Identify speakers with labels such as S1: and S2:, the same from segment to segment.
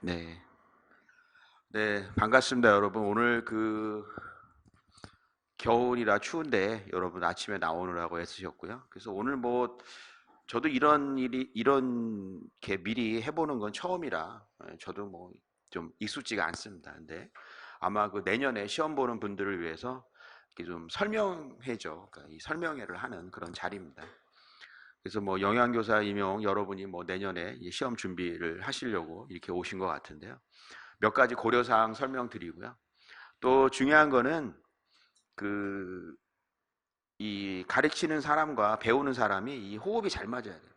S1: 네. 네, 반갑습니다, 여러분. 오늘 겨울이라 추운데 여러분 아침에 나오느라고 애쓰셨고요. 그래서 오늘 저도 이렇게 미리 해보는 건 처음이라 저도 좀 익숙지가 않습니다. 근데 아마 내년에 시험 보는 분들을 위해서 이렇게 좀 설명회죠. 그러니까 이 설명회를 하는 그런 자리입니다. 그래서 영양교사 임용 여러분이 내년에 이 시험 준비를 하시려고 이렇게 오신 것 같은데요. 몇 가지 고려사항 설명드리고요. 또 중요한 거는 그 이 가르치는 사람과 배우는 사람이 이 호흡이 잘 맞아야 돼요.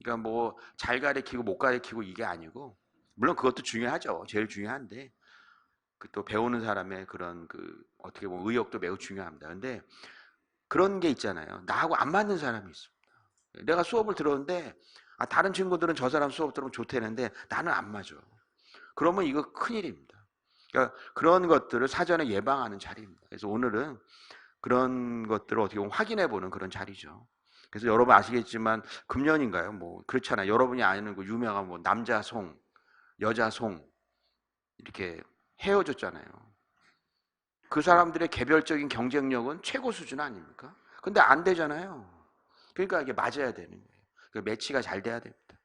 S1: 그러니까 잘 가르치고 못 가르치고 이게 아니고, 물론 그것도 중요하죠. 제일 중요한데 또 배우는 사람의 그런 어떻게 보면 의욕도 매우 중요합니다. 근데 그런 게 있잖아요. 나하고 안 맞는 사람이 있습니다. 내가 수업을 들었는데 다른 친구들은 저 사람 수업 들으면 좋다는데 나는 안 맞아. 그러면 이거 큰일입니다. 그러니까 그런 것들을 사전에 예방하는 자리입니다. 그래서 오늘은 그런 것들을 어떻게 보면 확인해 보는 그런 자리죠. 그래서 여러분 아시겠지만 금년인가요? 그렇잖아요. 여러분이 아는 유명한 남자 송, 여자 송 이렇게 헤어졌잖아요. 그 사람들의 개별적인 경쟁력은 최고 수준 아닙니까? 근데 안 되잖아요. 그러니까 이게 맞아야 되는 거예요. 매치가 잘 돼야 됩니다.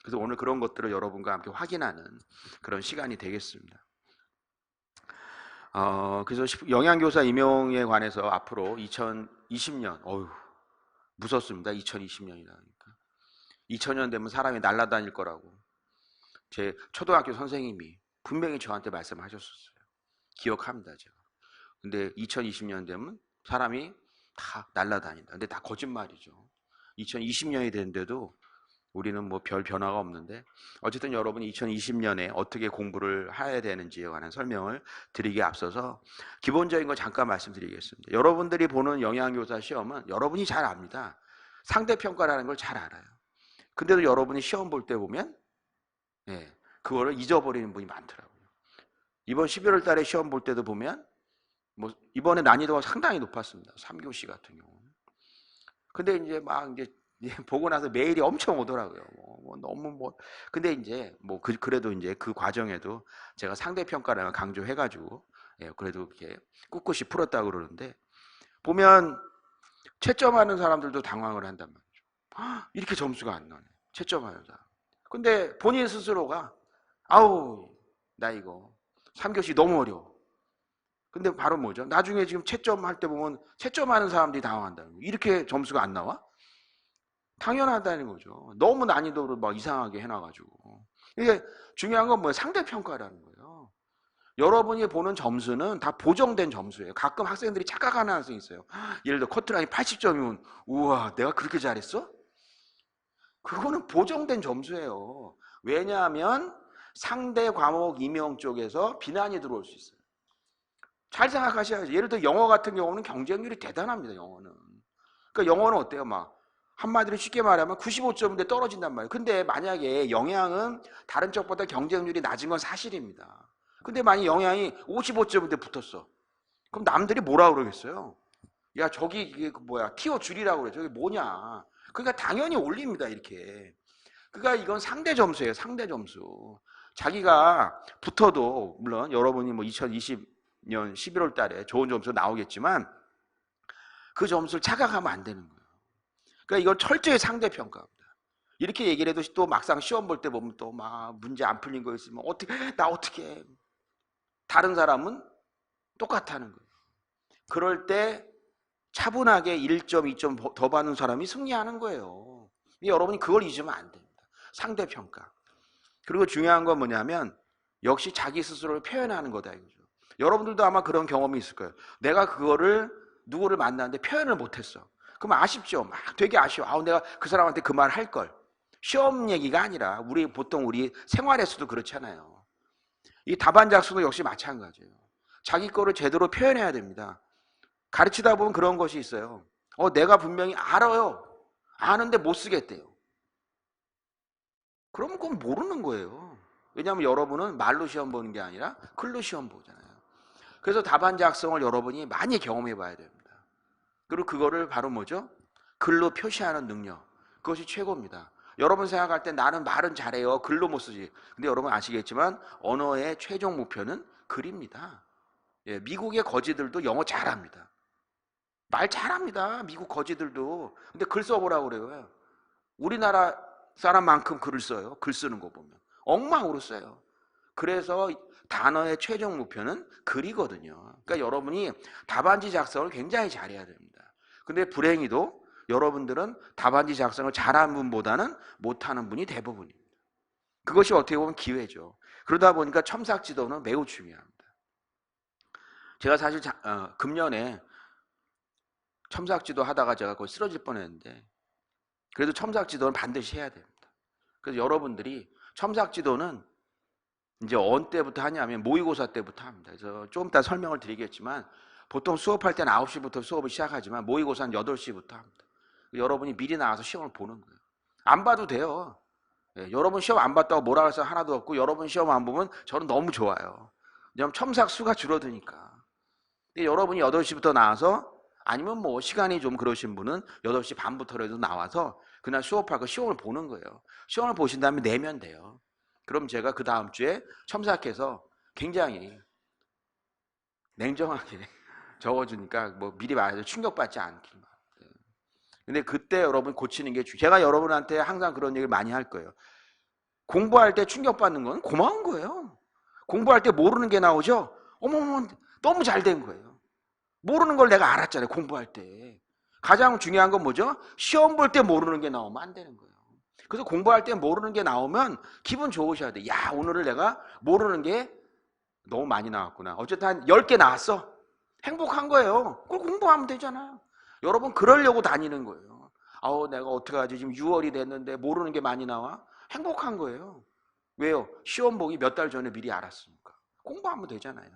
S1: 그래서 오늘 그런 것들을 여러분과 함께 확인하는 그런 시간이 되겠습니다. 그래서 영양교사 임용에 관해서 앞으로 2020년, 무섭습니다. 2020년이라니까. 2000년 되면 사람이 날아다닐 거라고 제 초등학교 선생님이 분명히 저한테 말씀하셨었어요. 기억합니다, 제가. 근데 2020년 되면 사람이 다 날아다닌다. 근데 다 거짓말이죠. 2020년이 됐는데도 우리는 별 변화가 없는데, 어쨌든 여러분이 2020년에 어떻게 공부를 해야 되는지에 관한 설명을 드리기에 앞서서 기본적인 거 잠깐 말씀드리겠습니다. 여러분들이 보는 영양교사 시험은 여러분이 잘 압니다. 상대평가라는 걸 잘 알아요. 근데도 여러분이 시험 볼 때 보면 그거를 잊어버리는 분이 많더라고요. 이번 11월 달에 시험 볼 때도 보면 이번에 난이도가 상당히 높았습니다. 3교시 같은 경우는. 근데 이제 보고 나서 메일이 엄청 오더라고요. 너무 근데 이제 그래도 이제 그 과정에도 제가 상대평가를 강조해가지고 그래도 이렇게 꿋꿋이 풀었다고 그러는데, 보면 채점하는 사람들도 당황을 한단 말이죠. 이렇게 점수가 안 나네. 채점하는 사람. 근데 본인 스스로가 아우 나 이거 3교시 너무 어려워. 근데 바로 뭐죠? 나중에 지금 채점할 때 보면 채점하는 사람들이 당황한다는 거예요. 이렇게 점수가 안 나와? 당연하다는 거죠. 너무 난이도를 이상하게 해놔가지고. 이게 중요한 건 상대평가라는 거예요. 여러분이 보는 점수는 다 보정된 점수예요. 가끔 학생들이 착각하는 학생이 있어요. 예를 들어 커트라인 80점이면 우와 내가 그렇게 잘했어? 그거는 보정된 점수예요. 왜냐하면 상대 과목 임용 쪽에서 비난이 들어올 수 있어요. 잘 생각하셔야죠. 예를 들어 영어 같은 경우는 경쟁률이 대단합니다. 영어는. 그러니까 영어는 어때요? 한마디로 쉽게 말하면 95점인데 떨어진단 말이에요. 근데 만약에 영양은 다른 쪽보다 경쟁률이 낮은 건 사실입니다. 근데 만약 영양이 55점인데 붙었어. 그럼 남들이 뭐라 그러겠어요? 야 저기 이게 티어 줄이라고 그래. 저게 뭐냐. 그러니까 당연히 올립니다. 이렇게. 그러니까 이건 상대 점수예요. 상대 점수. 자기가 붙어도 물론 여러분이 2020년 11월 달에 좋은 점수 나오겠지만 그 점수를 착각하면 안 되는 거예요. 그러니까 이걸 철저히 상대평가입니다. 이렇게 얘기를 해도 또 막상 시험 볼 때 보면 또 문제 안 풀린 거 있으면 나 어떻게 다른 사람은 똑같다는 거예요. 그럴 때 차분하게 1점, 2점 더 받는 사람이 승리하는 거예요. 여러분이 그걸 잊으면 안 됩니다. 상대평가. 그리고 중요한 건 뭐냐면 역시 자기 스스로를 표현하는 거다 이거죠. 여러분들도 아마 그런 경험이 있을 거예요. 내가 그거를 누구를 만났는데 표현을 못했어. 그럼 아쉽죠. 되게 아쉬워. 내가 그 사람한테 그 말 할 걸. 시험 얘기가 아니라 보통 우리 생활에서도 그렇잖아요. 이 답안작성도 역시 마찬가지예요. 자기 거를 제대로 표현해야 됩니다. 가르치다 보면 그런 것이 있어요. 내가 분명히 알아요. 아는데 못 쓰겠대요. 그러면 그건 모르는 거예요. 왜냐하면 여러분은 말로 시험 보는 게 아니라 글로 시험 보잖아요. 그래서 답안 작성을 여러분이 많이 경험해 봐야 됩니다. 그리고 그거를 바로 뭐죠? 글로 표시하는 능력. 그것이 최고입니다. 여러분 생각할 때 나는 말은 잘해요. 글로 못 쓰지. 근데 여러분 아시겠지만 언어의 최종 목표는 글입니다. 예, 미국의 거지들도 영어 잘합니다. 말 잘합니다. 미국 거지들도. 근데 글 써보라고 그래요. 우리나라 사람만큼 글을 써요. 글 쓰는 거 보면 엉망으로 써요. 그래서 단어의 최종 목표는 글이거든요. 그러니까 여러분이 답안지 작성을 굉장히 잘해야 됩니다. 근데 불행히도 여러분들은 답안지 작성을 잘하는 분보다는 못하는 분이 대부분입니다. 그것이 어떻게 보면 기회죠. 그러다 보니까 첨삭지도는 매우 중요합니다. 제가 사실 금년에 첨삭지도 하다가 제가 거의 쓰러질 뻔했는데 그래도 첨삭지도는 반드시 해야 됩니다. 그래서 여러분들이 첨삭지도는 이제 언 때부터 하냐면 모의고사 때부터 합니다. 그래서 좀 이따 설명을 드리겠지만 보통 수업할 때는 9시부터 수업을 시작하지만 모의고사는 8시부터 합니다. 여러분이 미리 나와서 시험을 보는 거예요. 안 봐도 돼요. 예, 여러분 시험 안 봤다고 뭐라 할 사람 하나도 없고 여러분 시험 안 보면 저는 너무 좋아요. 왜냐하면 첨삭 수가 줄어드니까. 여러분이 8시부터 나와서 아니면 뭐 시간이 좀 그러신 분은 8시 반부터라도 나와서 그날 수업하고 시험을 보는 거예요. 시험을 보신 다음에 내면 돼요. 그럼 제가 그 다음 주에 첨삭해서 굉장히 냉정하게 적어주니까 뭐 미리 말해서 충격받지 않기만. 근데 그때 여러분 고치는 게 제가 여러분한테 항상 그런 얘기를 많이 할 거예요. 공부할 때 충격받는 건 고마운 거예요. 공부할 때 모르는 게 나오죠? 어머머, 너무 잘 된 거예요. 모르는 걸 내가 알았잖아요, 공부할 때. 가장 중요한 건 뭐죠? 시험 볼 때 모르는 게 나오면 안 되는 거예요. 그래서 공부할 때 모르는 게 나오면 기분 좋으셔야 돼. 야, 오늘은 내가 모르는 게 너무 많이 나왔구나. 어쨌든 한 10개 나왔어. 행복한 거예요. 그걸 공부하면 되잖아요. 여러분 그러려고 다니는 거예요. 아우 내가 어떡하지 지금 6월이 됐는데 모르는 게 많이 나와. 행복한 거예요. 왜요? 시험 보기 몇 달 전에 미리 알았으니까. 공부하면 되잖아요.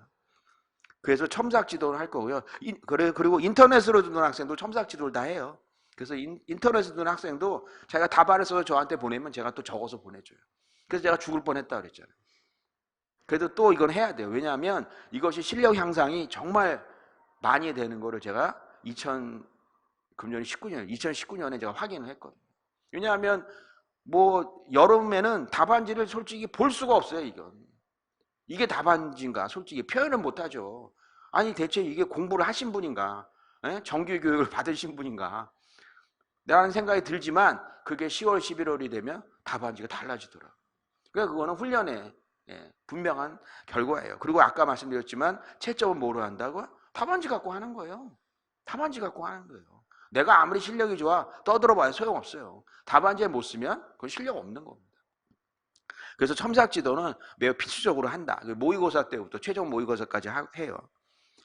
S1: 그래서 첨삭 지도를 할 거고요. 그리고 인터넷으로 듣는 학생도 첨삭 지도를 다 해요. 그래서 인터넷으로 듣는 학생도 자기가 답안을 써서 저한테 보내면 제가 또 적어서 보내줘요. 그래서 제가 죽을 뻔했다 그랬잖아요. 그래도 또 이건 해야 돼요. 왜냐하면 이것이 실력 향상이 정말 많이 되는 거를 제가 2019년에 제가 확인을 했거든요. 왜냐하면 뭐 여름에는 답안지를 솔직히 볼 수가 없어요. 이게 답안지인가 솔직히 표현을 못하죠. 아니 대체 이게 공부를 하신 분인가, 정규 교육을 받으신 분인가 라는 생각이 들지만 그게 10월 11월이 되면 답안지가 달라지더라고요. 그러니까 그거는 훈련의 분명한 결과예요. 그리고 아까 말씀드렸지만 채점은 뭐로 한다고? 답안지 갖고 하는 거예요. 답안지 갖고 하는 거예요. 내가 아무리 실력이 좋아 떠들어봐야 소용없어요. 답안지에 못 쓰면 그건 실력 없는 겁니다. 그래서 첨삭지도는 매우 필수적으로 한다. 모의고사 때부터 최종 모의고사까지 해요.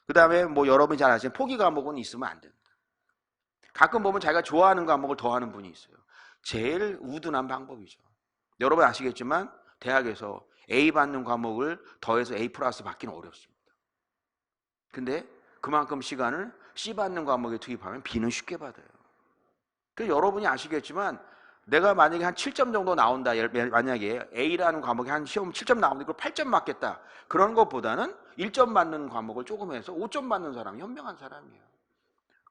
S1: 그 다음에 뭐 여러분이 잘 아시는 포기 과목은 있으면 안 됩니다. 가끔 보면 자기가 좋아하는 과목을 더 하는 분이 있어요. 제일 우둔한 방법이죠. 여러분 아시겠지만 대학에서 A 받는 과목을 더해서 A 플러스 받기는 어렵습니다. 근데 그만큼 시간을 C 받는 과목에 투입하면 B는 쉽게 받아요. 그래서 여러분이 아시겠지만 내가 만약에 한 7점 정도 나온다. 만약에 A라는 과목에 한 시험 7점 나오는데 그걸 8점 맞겠다. 그런 것보다는 1점 맞는 과목을 조금 해서 5점 맞는 사람이 현명한 사람이에요.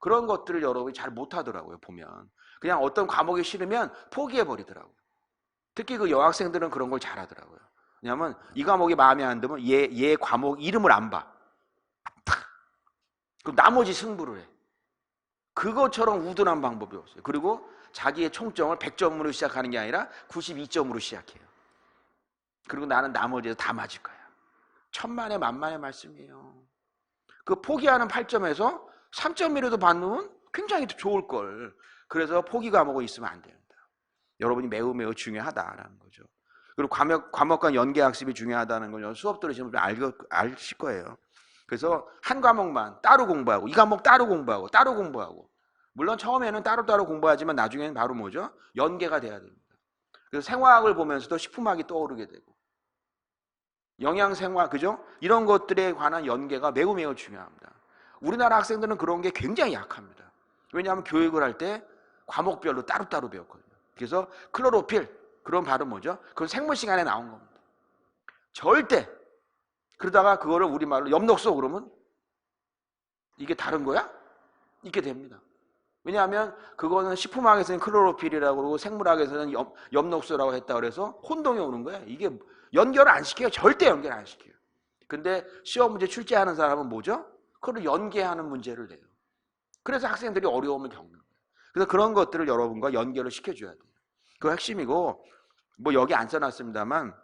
S1: 그런 것들을 여러분이 잘 못하더라고요. 보면 그냥 어떤 과목이 싫으면 포기해버리더라고요. 특히 그 여학생들은 그런 걸 잘하더라고요. 왜냐하면 이 과목이 마음에 안 들면 얘 과목 이름을 안 봐. 그럼 나머지 승부를 해. 그것처럼 우둔한 방법이 없어요. 그리고 자기의 총점을 100점으로 시작하는 게 아니라 92점으로 시작해요. 그리고 나는 나머지에서 다 맞을 거야. 천만의 만만의 말씀이에요. 그 포기하는 8점에서 3점이라도 받으면 굉장히 좋을 걸. 그래서 포기 과목이 있으면 안 됩니다. 여러분이 매우 매우 중요하다라는 거죠. 그리고 과목 간 연계 학습이 중요하다는 걸 수업 들으시면 아실 거예요. 그래서 한 과목만 따로 공부하고 이 과목 따로 공부하고 물론 처음에는 따로따로 공부하지만 나중에는 바로 뭐죠? 연계가 돼야 됩니다. 그래서 생화학을 보면서도 식품학이 떠오르게 되고 영양생화 그죠? 이런 것들에 관한 연계가 매우 매우 중요합니다. 우리나라 학생들은 그런 게 굉장히 약합니다. 왜냐하면 교육을 할 때 과목별로 따로따로 배웠거든요. 그래서 클로로필 그런 발음 뭐죠? 그건 생물 시간에 나온 겁니다. 절대 그러다가 그거를 우리말로 엽록소 그러면 이게 다른 거야? 이렇게 됩니다. 왜냐하면 그거는 식품학에서는 클로로필이라고 그러고 생물학에서는 엽록소라고 했다 그래서 혼동이 오는 거야. 이게 연결을 안 시켜요. 절대 연결 안 시켜요. 근데 시험 문제 출제하는 사람은 뭐죠? 그걸 연계하는 문제를 내요. 그래서 학생들이 어려움을 겪는 거예요. 그래서 그런 것들을 여러분과 연결을 시켜줘야 돼요. 그거 핵심이고, 뭐 여기 안 써놨습니다만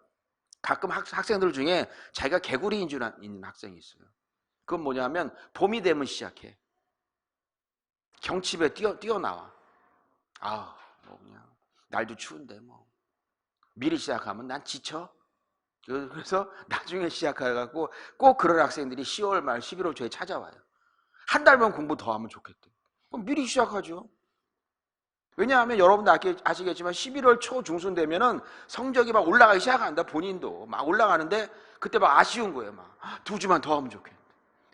S1: 가끔 학생들 중에 자기가 개구리인 줄 아는 학생이 있어요. 그건 뭐냐면 봄이 되면 시작해. 경칩에 뛰어나와. 뭐 그냥 날도 추운데 뭐 미리 시작하면 난 지쳐. 그래서 나중에 시작해갖고 꼭 그런 학생들이 10월 말 11월 초에 찾아와요. 한 달만 공부 더 하면 좋겠대. 그럼 미리 시작하죠. 왜냐하면 여러분도 아시겠지만 11월 초 중순 되면은 성적이 막 올라가기 시작한다. 본인도 막 올라가는데 그때 막 아쉬운 거예요. 막 2주만 더 하면 좋겠다.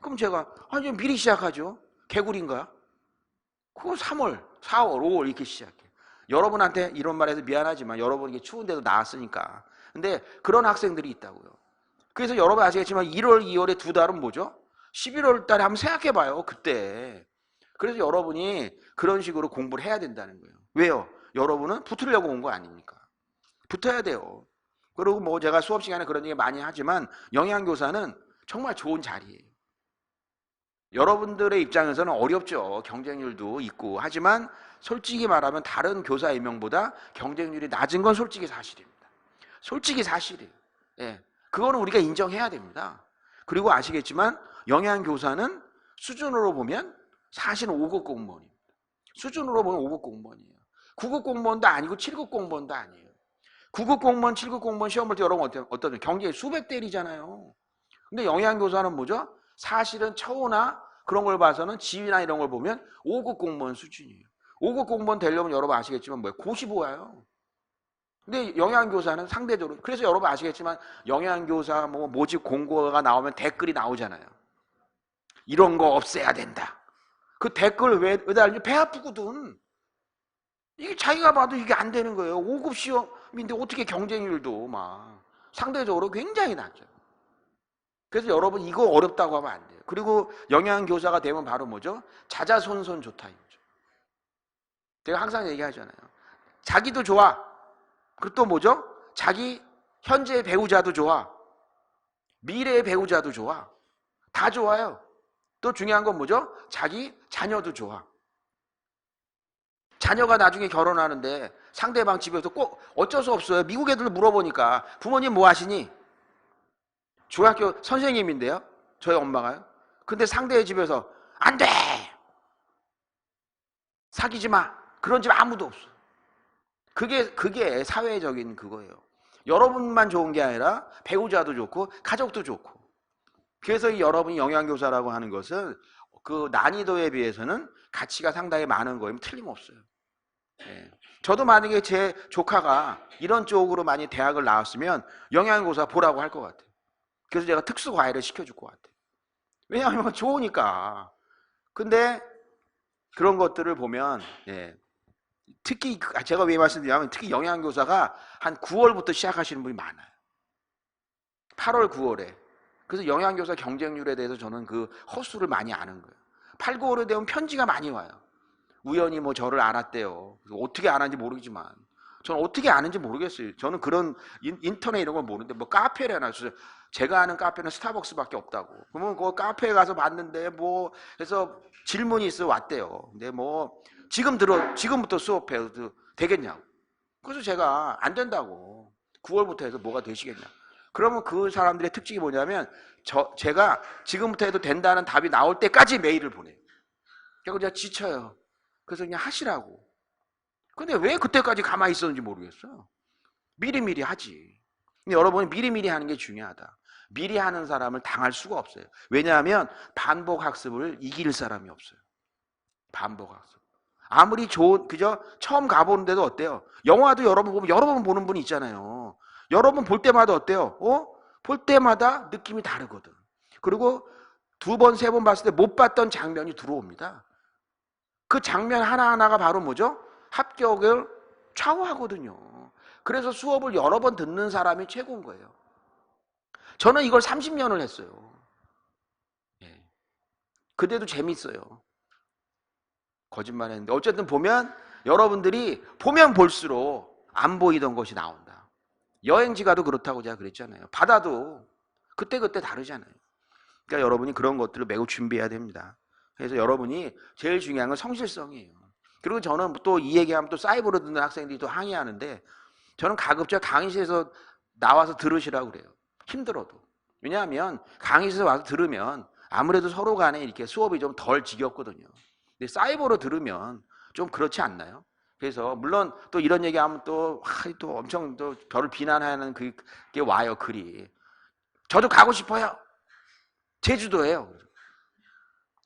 S1: 그럼 제가 아니 미리 시작하죠. 개구리인가? 그거 3월, 4월, 5월 이렇게 시작해. 여러분한테 이런 말해서 미안하지만 여러분 이게 추운데도 나왔으니까. 근데 그런 학생들이 있다고요. 그래서 여러분 아시겠지만 1월, 2월에 2달은 뭐죠? 11월 달에 한번 생각해봐요. 그때. 그래서 여러분이 그런 식으로 공부를 해야 된다는 거예요. 왜요? 여러분은 붙으려고 온 거 아닙니까? 붙어야 돼요. 그리고 뭐 제가 수업 시간에 그런 얘기 많이 하지만 영양교사는 정말 좋은 자리예요. 여러분들의 입장에서는 어렵죠. 경쟁률도 있고. 하지만 솔직히 말하면 다른 교사 임용보다 경쟁률이 낮은 건 솔직히 사실입니다. 솔직히 사실이에요. 예. 그거는 우리가 인정해야 됩니다. 그리고 아시겠지만 영양교사는 수준으로 보면 사실은 5급 공무원입니다. 수준으로 보면 5급 공무원이에요. 9급 공무원도 아니고 7급 공무원도 아니에요. 9급 공무원, 7급 공무원 시험 볼 때 여러분 어떤 경쟁이 수백 대리잖아요. 근데 영양교사는 뭐죠? 사실은 처우나 그런 걸 봐서는 지위나 이런 걸 보면 5급 공무원 수준이에요. 5급 공무원 되려면 여러분 아시겠지만 뭐예요? 고시보아요. 근데 영양교사는 상대적으로, 그래서 여러분 아시겠지만 영양교사 뭐 모집 공고가 나오면 댓글이 나오잖아요. 이런 거 없애야 된다. 그 댓글 왜 달지? 배 아프거든. 이게 자기가 봐도 이게 안 되는 거예요. 5급 시험인데 어떻게 경쟁률도 막 상대적으로 굉장히 낮죠. 그래서 여러분 이거 어렵다고 하면 안 돼요. 그리고 영양교사가 되면 바로 뭐죠? 자자손손 좋다 이거죠. 제가 항상 얘기하잖아요. 자기도 좋아. 그리고 또 뭐죠? 자기 현재의 배우자도 좋아. 미래의 배우자도 좋아. 다 좋아요. 또 중요한 건 뭐죠? 자기 자녀도 좋아. 자녀가 나중에 결혼하는데 상대방 집에서 꼭 어쩔 수 없어요. 미국 애들 물어보니까 부모님 뭐 하시니? 중학교 선생님인데요. 저희 엄마가요. 근데 상대의 집에서 안 돼! 사귀지 마! 그런 집 아무도 없어. 그게 사회적인 그거예요. 여러분만 좋은 게 아니라 배우자도 좋고 가족도 좋고. 그래서 이 여러분이 영양교사라고 하는 것은 그 난이도에 비해서는 가치가 상당히 많은 거예요. 틀림없어요. 예. 저도 만약에 제 조카가 이런 쪽으로 많이 대학을 나왔으면 영양교사 보라고 할 것 같아요. 그래서 제가 특수과외를 시켜줄 것 같아요. 왜냐하면 좋으니까. 근데 그런 것들을 보면 특히 제가 왜 말씀드리냐면 특히 영양교사가 한 9월부터 시작하시는 분이 많아요. 8월, 9월에. 그래서 영양교사 경쟁률에 대해서 저는 그 허수를 많이 아는 거예요. 8, 9월에 되면 편지가 많이 와요. 우연히 뭐 저를 알았대요. 어떻게 알았는지 모르지만 저는 어떻게 아는지 모르겠어요. 저는 그런 인터넷 이런 걸 모르는데 뭐 카페를 해놨어요. 제가 아는 카페는 스타벅스밖에 없다고. 그러면 그 카페에 가서 봤는데 뭐 해서 질문이 있어 왔대요. 근데 뭐 지금부터 수업해도 되겠냐고. 그래서 제가 안 된다고. 9월부터 해서 뭐가 되시겠냐. 그러면 그 사람들의 특징이 뭐냐면 제가 지금부터 해도 된다는 답이 나올 때까지 메일을 보내요. 그래서 제가 지쳐요. 그래서 그냥 하시라고. 근데 왜 그때까지 가만히 있었는지 모르겠어요. 미리미리 하지. 근데 여러분이 미리미리 하는 게 중요하다. 미리 하는 사람을 당할 수가 없어요. 왜냐하면 반복학습을 이길 사람이 없어요. 반복학습. 아무리 그저 처음 가보는데도 어때요? 영화도 여러 번 보는 분이 있잖아요. 여러 번 볼 때마다 어때요? 볼 때마다 느낌이 다르거든. 그리고 2번, 3번 봤을 때 못 봤던 장면이 들어옵니다. 그 장면 하나하나가 바로 뭐죠? 합격을 좌우하거든요. 그래서 수업을 여러 번 듣는 사람이 최고인 거예요. 저는 이걸 30년을 했어요. 그때도 재밌어요. 거짓말했는데 어쨌든 보면 여러분들이 보면 볼수록 안 보이던 것이 나온다. 여행지 가도 그렇다고 제가 그랬잖아요. 바다도 그때그때 다르잖아요. 그러니까 여러분이 그런 것들을 매우 준비해야 됩니다. 그래서 여러분이 제일 중요한 건 성실성이에요. 그리고 저는 또 이 얘기하면 또 사이버로 듣는 학생들이 또 항의하는데 저는 가급적 강의실에서 나와서 들으시라고 그래요. 힘들어도. 왜냐하면 강의실에서 와서 들으면 아무래도 서로 간에 이렇게 수업이 좀 덜 지겹거든요. 근데 사이버로 들으면 좀 그렇지 않나요? 그래서 물론 또 이런 얘기하면 또 엄청 또 저를 비난하는 그게 와요, 글이. 저도 가고 싶어요. 제주도예요.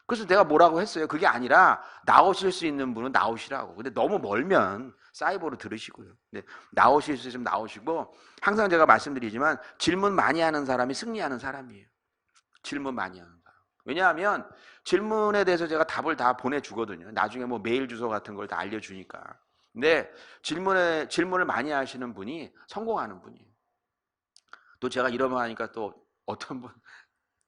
S1: 그래서 내가 뭐라고 했어요? 그게 아니라 나오실 수 있는 분은 나오시라고. 근데 너무 멀면 사이버로 들으시고요. 근데 나오실 수 있으면 나오시고, 항상 제가 말씀드리지만 질문 많이 하는 사람이 승리하는 사람이에요. 질문 많이 하는 사람. 왜냐하면 질문에 대해서 제가 답을 다 보내주거든요. 나중에 뭐 메일 주소 같은 걸 다 알려주니까. 근데 질문을 많이 하시는 분이 성공하는 분이에요. 또 제가 이러면 하니까 또 어떤 분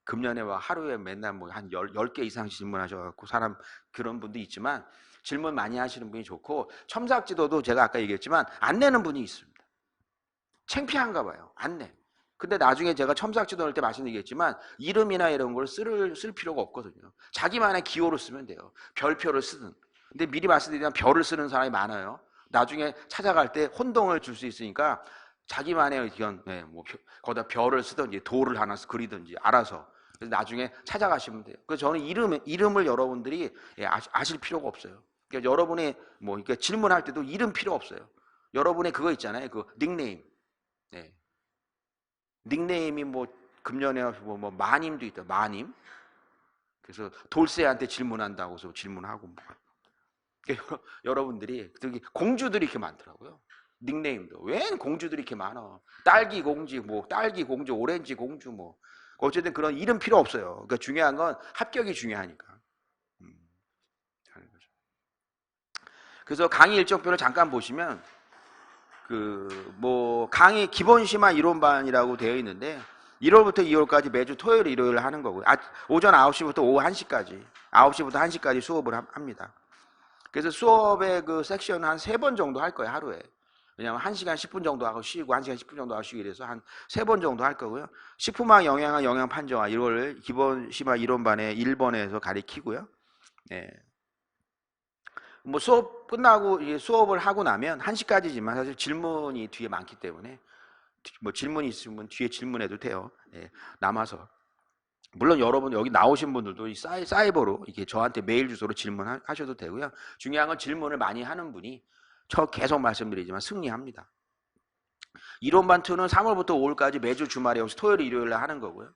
S1: 금년에 막 하루에 맨날 뭐 한 10개 이상 질문하셔갖고 사람 그런 분도 있지만 질문 많이 하시는 분이 좋고, 첨삭지도도 제가 아까 얘기했지만 안 내는 분이 있습니다. 창피한가 봐요. 안 내. 근데 나중에 제가 첨삭지도 할 때 말씀드리겠지만 이름이나 이런 걸 쓸 필요가 없거든요. 자기만의 기호로 쓰면 돼요. 별표를 쓰든. 근데 미리 말씀드리면 별을 쓰는 사람이 많아요. 나중에 찾아갈 때 혼동을 줄 수 있으니까 자기만의 의견, 뭐 거기다 별을 쓰든지 돌을 하나 그리든지 알아서. 그래서 나중에 찾아가시면 돼요. 그래서 저는 이름을 여러분들이 아실 필요가 없어요. 그러니까 여러분이 뭐 그러니까 질문할 때도 이름 필요 없어요. 여러분의 그거 있잖아요. 그 닉네임. 네. 닉네임이 뭐 금년에 뭐 마님도 있다. 마님. 그래서 돌쇠한테 질문한다고 해서 질문하고 뭐. 그러니까 여러분들이 공주들이 이렇게 많더라고요. 닉네임도. 왜 공주들이 이렇게 많아? 딸기 공주, 뭐 딸기 공주, 오렌지 공주 뭐. 어쨌든 그런 이름 필요 없어요. 그러니까 중요한 건 합격이 중요하니까. 하는 거죠. 그래서 강의 일정표를 잠깐 보시면 뭐 강의 기본 심화 이론반이라고 되어 있는데 1월부터 2월까지 매주 토요일, 일요일 하는 거고요. 오전 9시부터 오후 1시까지, 9시부터 1시까지 수업을 합니다. 그래서 수업의 그 섹션은 한 3번 정도 할 거예요, 하루에. 왜냐하면 1시간 10분 정도 하고 쉬고 1시간 10분 정도 하고 쉬고 이래서 한 3번 정도 할 거고요. 식품학 영양학 영양 판정학 이걸 기본 심화 이론반에 1번에서 가리키고요. 네. 뭐 수업 끝나고 수업을 하고 나면 1시까지지만 사실 질문이 뒤에 많기 때문에 뭐 질문이 있으면 뒤에 질문해도 돼요. 네. 남아서. 물론 여러분 여기 나오신 분들도 이 사이버로 이렇게 저한테 메일 주소로 질문하셔도 되고요. 중요한 건 질문을 많이 하는 분이 저 계속 말씀드리지만 승리합니다. 이론반 2는 3월부터 5월까지 매주 주말에 혹시 토요일, 일요일에 하는 거고요.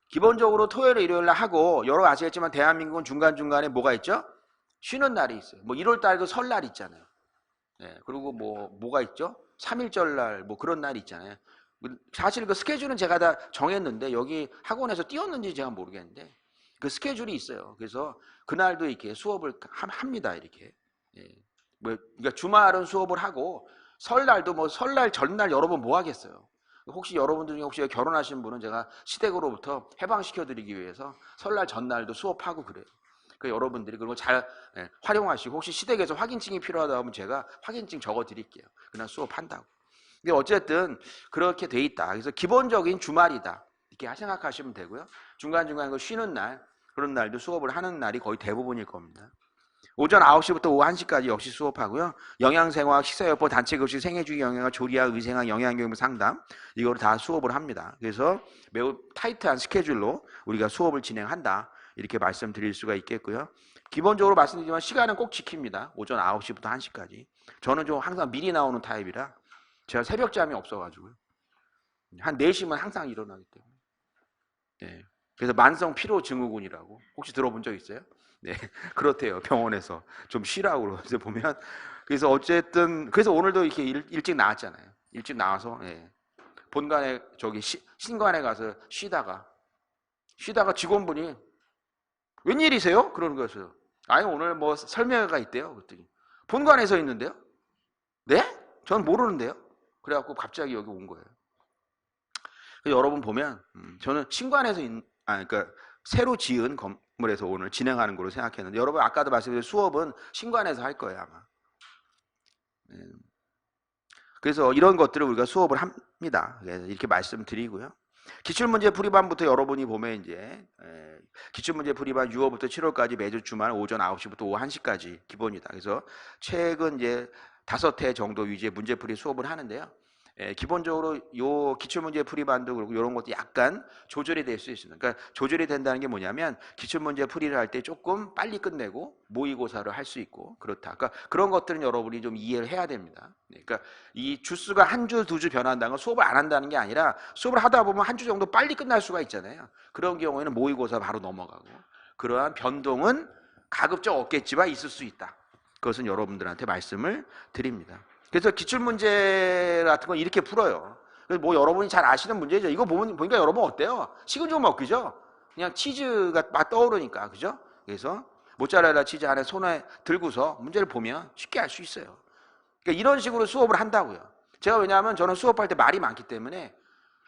S1: 기본적으로 토요일, 일요일에 하고 여러분 아시겠지만 대한민국은 중간중간에 뭐가 있죠? 쉬는 날이 있어요. 뭐 1월달 그 설날 있잖아요. 네, 그리고 뭐가 있죠? 3.1절날 뭐 그런 날이 있잖아요. 사실 그 스케줄은 제가 다 정했는데 여기 학원에서 띄웠는지 제가 모르겠는데 그 스케줄이 있어요. 그래서 그날도 이렇게 수업을 합니다. 이렇게. 예. 뭐 그러니까 주말은 수업을 하고 설날도 뭐 설날 전날 여러분 뭐 하겠어요. 혹시 여러분들 중에 혹시 결혼하신 분은 제가 시댁으로부터 해방시켜드리기 위해서 설날 전날도 수업하고 그래요. 그러니까 여러분들이 그런 거 잘 활용하시고 혹시 시댁에서 확인증이 필요하다 하면 제가 확인증 적어 드릴게요. 그날 수업한다고. 근데 어쨌든 그렇게 돼 있다. 그래서 기본적인 주말이다. 이렇게 생각하시면 되고요. 중간중간 쉬는 날, 그런 날도 수업을 하는 날이 거의 대부분일 겁니다. 오전 9시부터 오후 1시까지 역시 수업하고요. 영양생화학, 식사요법, 단체급식, 생애주기 영양학, 조리학, 의생학, 영양교육 상담 이거를 다 수업을 합니다. 그래서 매우 타이트한 스케줄로 우리가 수업을 진행한다. 이렇게 말씀드릴 수가 있겠고요. 기본적으로 말씀드리지만 시간은 꼭 지킵니다. 오전 9시부터 1시까지. 저는 좀 항상 미리 나오는 타입이라 제가 새벽잠이 없어가지고요. 한 4시면 항상 일어나기 때문에. 네. 그래서 만성 피로 증후군이라고 혹시 들어본 적 있어요? 네, 그렇대요. 병원에서 좀 쉬라고 그래서 보면. 그래서 어쨌든 그래서 오늘도 이렇게 일찍 나왔잖아요. 일찍 나와서 본관에 신관에 가서 쉬다가 직원분이 웬일이세요? 그러는 거였어요. 아니 오늘 뭐 설명회가 있대요. 그랬더니 본관에서 있는데요. 네? 전 모르는데요. 그래갖고 갑자기 여기 온 거예요. 여러분 보면 저는 신관에서 그러니까 새로 지은 에서 오늘 진행하는 걸로 생각했는데, 여러분 아까도 말씀드린 수업은 신관에서 할 거예요 아마. 그래서 이런 것들을 우리가 수업을 합니다. 그래서 이렇게 말씀드리고요. 기출문제 풀이반부터 여러분이 보면 이제 기출문제 풀이반 6월부터 7월까지 매주 주말 오전 9시부터 오후 1시까지 기본이다. 그래서 최근 이제 5회 정도 위주의 문제풀이 수업을 하는데요. 기본적으로 요 기출문제 풀이반도 그렇고 이런 것도 약간 조절이 될 수 있습니다. 그러니까 조절이 된다는 게 뭐냐면 기출문제 풀이를 할 때 조금 빨리 끝내고 모의고사를 할 수 있고 그렇다. 그러니까 그런 것들은 여러분이 좀 이해를 해야 됩니다. 그러니까 이 주수가 한 주, 2주 변한다는 건 수업을 안 한다는 게 아니라 수업을 하다 보면 한 주 정도 빨리 끝날 수가 있잖아요. 그런 경우에는 모의고사 바로 넘어가고 그러한 변동은 가급적 없겠지만 있을 수 있다. 그것은 여러분들한테 말씀을 드립니다. 그래서 기출문제 같은 건 이렇게 풀어요. 그래서 뭐 여러분이 잘 아시는 문제죠. 이거 보니까 여러분 어때요? 식은 죽 먹기죠? 그냥 치즈가 막 떠오르니까, 그죠? 그래서 모짜렐라 치즈 안에 손에 들고서 문제를 보면 쉽게 알 수 있어요. 그러니까 이런 식으로 수업을 한다고요. 제가 왜냐하면 저는 수업할 때 말이 많기 때문에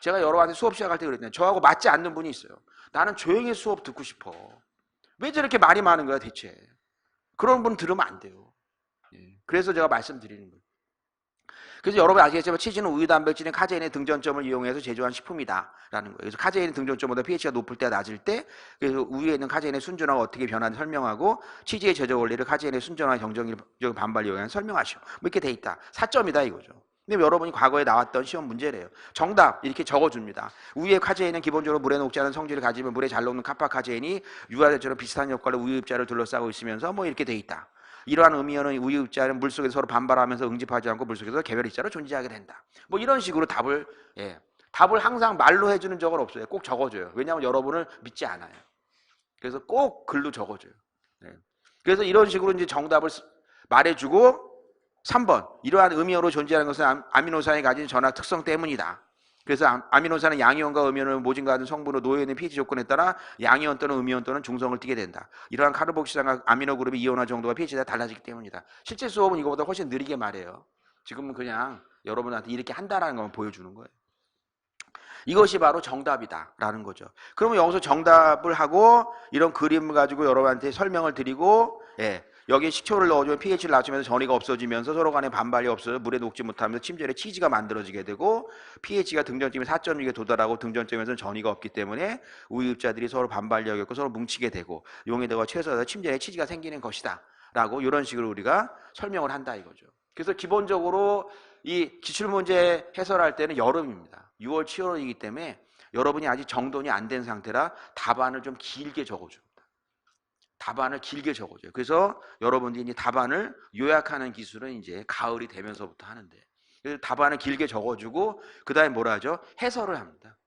S1: 제가 여러분한테 수업 시작할 때 그랬잖아요. 저하고 맞지 않는 분이 있어요. 나는 조용히 수업 듣고 싶어. 왜 저렇게 말이 많은 거야 대체? 그런 분 들으면 안 돼요. 그래서 제가 말씀드리는 거예요. 그래서 여러분 아시겠지만 치즈는 우유 단백질인 카제인의 등전점을 이용해서 제조한 식품이다라는 거예요. 그래서 카제인의 등전점보다 pH가 높을 때 낮을 때 그래서 우유에 있는 카제인의 순전화가 어떻게 변하는지 설명하고 치즈의 제조 원리를 카제인의 순전화 경쟁적 반발을 이용해 설명하시오. 뭐 이렇게 돼 있다. 4점이다 이거죠. 근데 여러분이 과거에 나왔던 시험 문제래요. 정답 이렇게 적어줍니다. 우유의 카제인은 기본적으로 물에 녹지 않은 성질을 가지면 물에 잘 녹는 카파 카제인이 유화제처럼 비슷한 역할로 우유 입자를 둘러싸고 있으면서 뭐 이렇게 돼 있다. 이러한 의미에는 우유 입자는 물속에서 서로 반발하면서 응집하지 않고 물속에서 개별 입자로 존재하게 된다. 뭐 이런 식으로 답을 항상 말로 해주는 적은 없어요. 꼭 적어줘요. 왜냐하면 여러분을 믿지 않아요. 그래서 꼭 글로 적어줘요. 그래서 이런 식으로 이제 정답을 말해주고 3번 이러한 음이온으로 존재하는 것은 아미노산이 가진 전하 특성 때문이다. 그래서 아미노산은 양이온과 음이온을 모진과 같은 성분으로 놓여있는 pH 조건에 따라 양이온 또는 음이온 또는 중성을 띠게 된다. 이러한 카르복실산과 아미노 그룹의 이온화 정도가 pH에 따라 달라지기 때문이다. 실제 수업은 이거보다 훨씬 느리게 말해요. 지금은 그냥 여러분한테 이렇게 한다는 것만 보여주는 거예요. 이것이 바로 정답이다라는 거죠. 그러면 여기서 정답을 하고 이런 그림을 가지고 여러분한테 설명을 드리고 여기에 식초를 넣어주면 pH를 낮추면서 전이가 없어지면서 서로 간에 반발이 없어져 물에 녹지 못하면서 침전에 치즈가 만들어지게 되고 pH가 등전점이 4.6에 도달하고 등전점에서는 전이가 없기 때문에 우유입자들이 서로 반발력이 없고 서로 뭉치게 되고 용해도가 최소화돼서 침전에 치즈가 생기는 것이다 라고 이런 식으로 우리가 설명을 한다 이거죠. 그래서 기본적으로 이 기출문제 해설할 때는 여름입니다. 6월 7월이기 때문에 여러분이 아직 정돈이 안 된 상태라 답안을 좀 길게 적어줍니다. 답안을 길게 적어줘요. 그래서 여러분들이 이제 답안을 요약하는 기술은 이제 가을이 되면서부터 하는데, 그래서 답안을 길게 적어주고 그 다음에 뭐라 하죠? 해설을 합니다.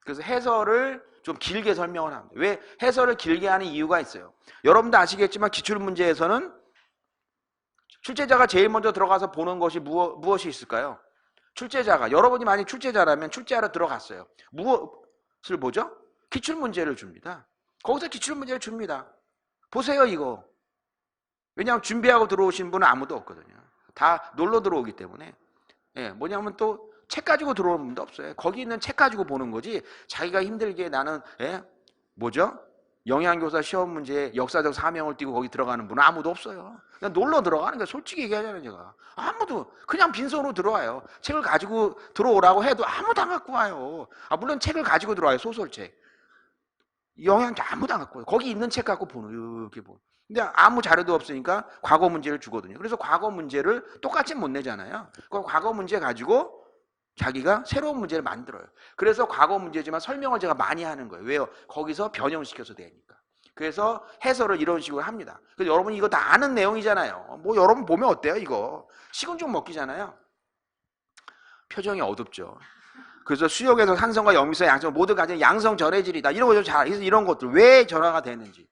S1: 그래서 해설을 좀 길게 설명을 합니다. 왜 해설을 길게 하는 이유가 있어요. 여러분도 아시겠지만 기출문제에서는 출제자가 제일 먼저 들어가서 보는 것이 무엇이 있을까요? 출제자가, 여러분이 만약 출제자라면 출제하러 들어갔어요. 무엇을 보죠? 기출문제를 줍니다. 거기서 기출문제를 줍니다. 보세요 이거. 왜냐하면 준비하고 들어오신 분은 아무도 없거든요. 다 놀러 들어오기 때문에. 뭐냐면 또 책 가지고 들어오는 분도 없어요. 거기 있는 책 가지고 보는 거지 자기가 힘들게 나는 뭐죠? 영양교사 시험 문제에 역사적 사명을 띠고 거기 들어가는 분은 아무도 없어요. 그냥 놀러 들어가는 거예요. 솔직히 얘기하자면 제가. 아무도 그냥 빈손으로 들어와요. 책을 가지고 들어오라고 해도 아무도 안 갖고 와요. 물론 책을 가지고 들어와요. 소설책. 영양제 아무도 안 갖고 와요. 거기 있는 책 갖고 보는 이렇게 보는. 근데 아무 자료도 없으니까 과거 문제를 주거든요. 그래서 과거 문제를 똑같이 못 내잖아요. 그 과거 문제 가지고 자기가 새로운 문제를 만들어요. 그래서 과거 문제지만 설명을 제가 많이 하는 거예요. 왜요? 거기서 변형시켜서 되니까. 그래서 해설을 이런 식으로 합니다. 그래서 여러분이 이거 다 아는 내용이잖아요. 뭐 여러분 보면 어때요 이거? 식은 죽 먹기잖아요. 표정이 어둡죠. 그래서 수역에서 산성과 염기성, 양성 모두 가진 양성 전해질이다. 이런 거죠. 잘 이런 것들 왜 전화가 되는지.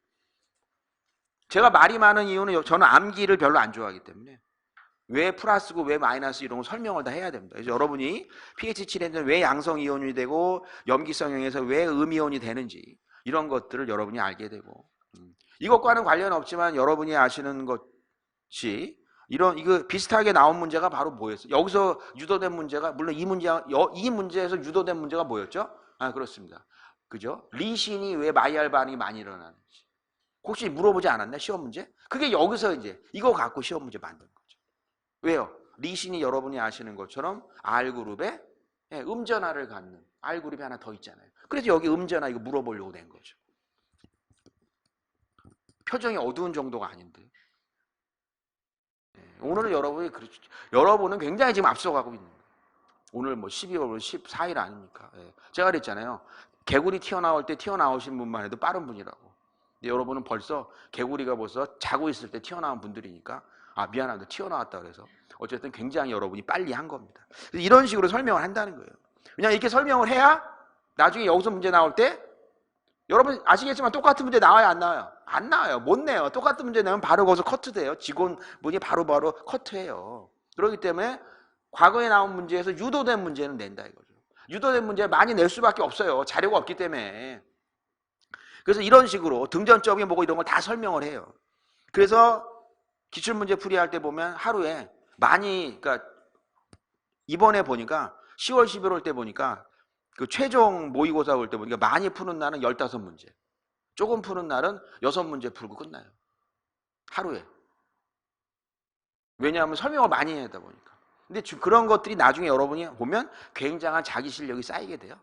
S1: 제가 말이 많은 이유는 저는 암기를 별로 안 좋아하기 때문에 왜 플러스고 왜 마이너스 이런 거 설명을 다 해야 됩니다. 그래서 여러분이 pH 7에는 왜 양성 이온이 되고 염기성형에서 왜 음이온이 되는지 이런 것들을 여러분이 알게 되고 이것과는 관련 없지만 여러분이 아시는 것이 이거 비슷하게 나온 문제가 바로 뭐였어요? 여기서 유도된 문제가 물론 이 문제에서 유도된 문제가 뭐였죠? 그렇습니다. 그죠? 리신이 왜 마이알 반응이 많이 일어나는지. 혹시 물어보지 않았나? 시험 문제? 그게 여기서 이제 이거 갖고 시험 문제 만든 거죠. 왜요? 리신이 여러분이 아시는 것처럼 R그룹에 음전하를 갖는 R그룹이 하나 더 있잖아요. 그래서 여기 음전하 이거 물어보려고 된 거죠. 표정이 어두운 정도가 아닌데. 오늘은 여러분은 굉장히 지금 앞서가고 있는 거예요. 오늘 뭐 12월 14일 아닙니까? 제가 그랬잖아요. 개구리 튀어나올 때 튀어나오신 분만 해도 빠른 분이라고. 근데 여러분은 벌써 개구리가 벌써 자고 있을 때 튀어나온 분들이니까 미안하다 튀어나왔다 그래서 어쨌든 굉장히 여러분이 빨리 한 겁니다. 이런 식으로 설명을 한다는 거예요. 왜냐하면 이렇게 설명을 해야 나중에 여기서 문제 나올 때 여러분 아시겠지만 똑같은 문제 나와요 안 나와요? 안 나와요. 못 내요. 똑같은 문제 내면 바로 거기서 커트돼요. 직원분이 바로바로 커트해요. 그렇기 때문에 과거에 나온 문제에서 유도된 문제는 낸다 이거죠. 유도된 문제 많이 낼 수밖에 없어요. 자료가 없기 때문에. 그래서 이런 식으로 등전점이 뭐고 이런 걸 다 설명을 해요. 그래서 기출문제 풀이할 때 보면 하루에 많이, 그러니까 이번에 보니까 10월, 11월 때 보니까 그 최종 모의고사 올 때 보니까 많이 푸는 날은 15문제. 조금 푸는 날은 6문제 풀고 끝나요. 하루에. 왜냐하면 설명을 많이 해야 하다 보니까. 근데 그런 것들이 나중에 여러분이 보면 굉장한 자기 실력이 쌓이게 돼요.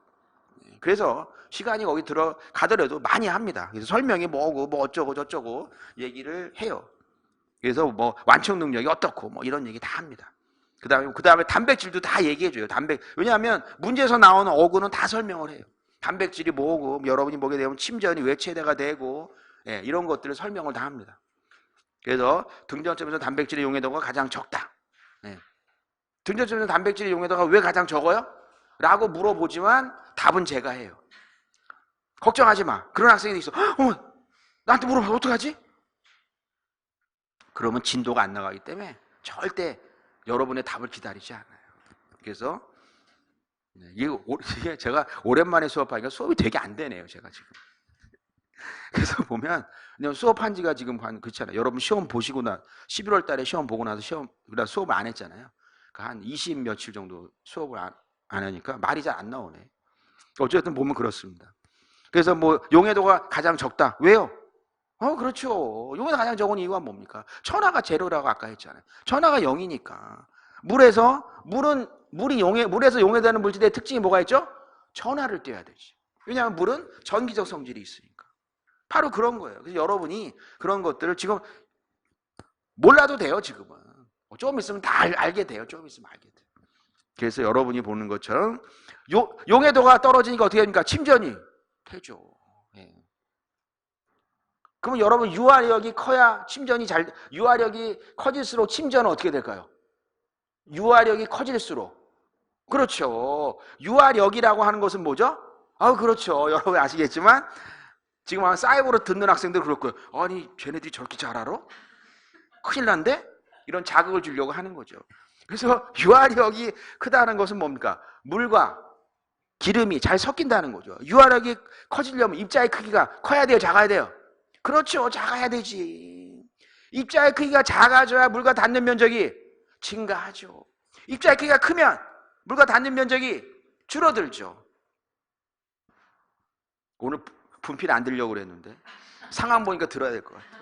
S1: 그래서 시간이 거기 들어가더라도 많이 합니다. 그래서 설명이 뭐고 뭐 어쩌고 저쩌고 얘기를 해요. 그래서 뭐 완충 능력이 어떻고 뭐 이런 얘기 다 합니다. 그다음에 단백질도 다 얘기해줘요. 왜냐하면 문제에서 나오는 어구는 다 설명을 해요. 단백질이 뭐고 여러분이 보게 되면 침전이 왜 최대가 되고 이런 것들을 설명을 다 합니다. 그래서 등전점에서 단백질의 용해도가 가장 적다. 등전점에서 단백질의 용해도가 왜 가장 적어요? 라고 물어보지만 답은 제가 해요. 걱정하지 마. 그런 학생이 있어. 나한테 물어보면 어떡하지? 그러면 진도가 안 나가기 때문에 절대 여러분의 답을 기다리지 않아요. 그래서 이게 제가 오랜만에 수업하니까 수업이 되게 안 되네요. 제가 지금. 그래서 보면 수업한 지가 지금 그렇잖아요. 여러분 시험 보시고 11월 달에 시험 보고 나서 수업을 안 했잖아요. 그러니까 한 20 며칠 정도 수업을 안 하니까 말이 잘 안 나오네. 어쨌든 보면 그렇습니다. 그래서 뭐 용해도가 가장 적다. 왜요? 그렇죠. 용해도가 가장 적은 이유가 뭡니까? 천하가 제로라고 아까 했잖아요. 천하가 0이니까. 물에서 용해되는 물질의 특징이 뭐가 있죠? 천하를 떼야 되지. 왜냐하면 물은 전기적 성질이 있으니까. 바로 그런 거예요. 그래서 여러분이 그런 것들을 지금 몰라도 돼요, 지금은. 조금 있으면 다 알게 돼요. 조금 있으면 알게 돼요. 그래서 여러분이 보는 것처럼 용해도가 떨어지니까 어떻게 됩니까? 침전이 되죠. 그러면 여러분 유화력이 커야 유화력이 커질수록 침전은 어떻게 될까요? 유화력이 커질수록. 그렇죠. 유화력이라고 하는 것은 뭐죠? 그렇죠. 여러분 아시겠지만 지금 사이버로 듣는 학생들 그럴 거예요. 아니 쟤네들이 저렇게 잘 알아? 큰일 난데? 이런 자극을 주려고 하는 거죠. 그래서 유화력이 크다는 것은 뭡니까? 물과 기름이 잘 섞인다는 거죠. 유화력이 커지려면 입자의 크기가 커야 돼요? 작아야 돼요? 그렇죠. 작아야 되지. 입자의 크기가 작아져야 물과 닿는 면적이 증가하죠. 입자의 크기가 크면 물과 닿는 면적이 줄어들죠. 오늘 분필 안 들려고 그랬는데 상황 보니까 들어야 될 것 같아요.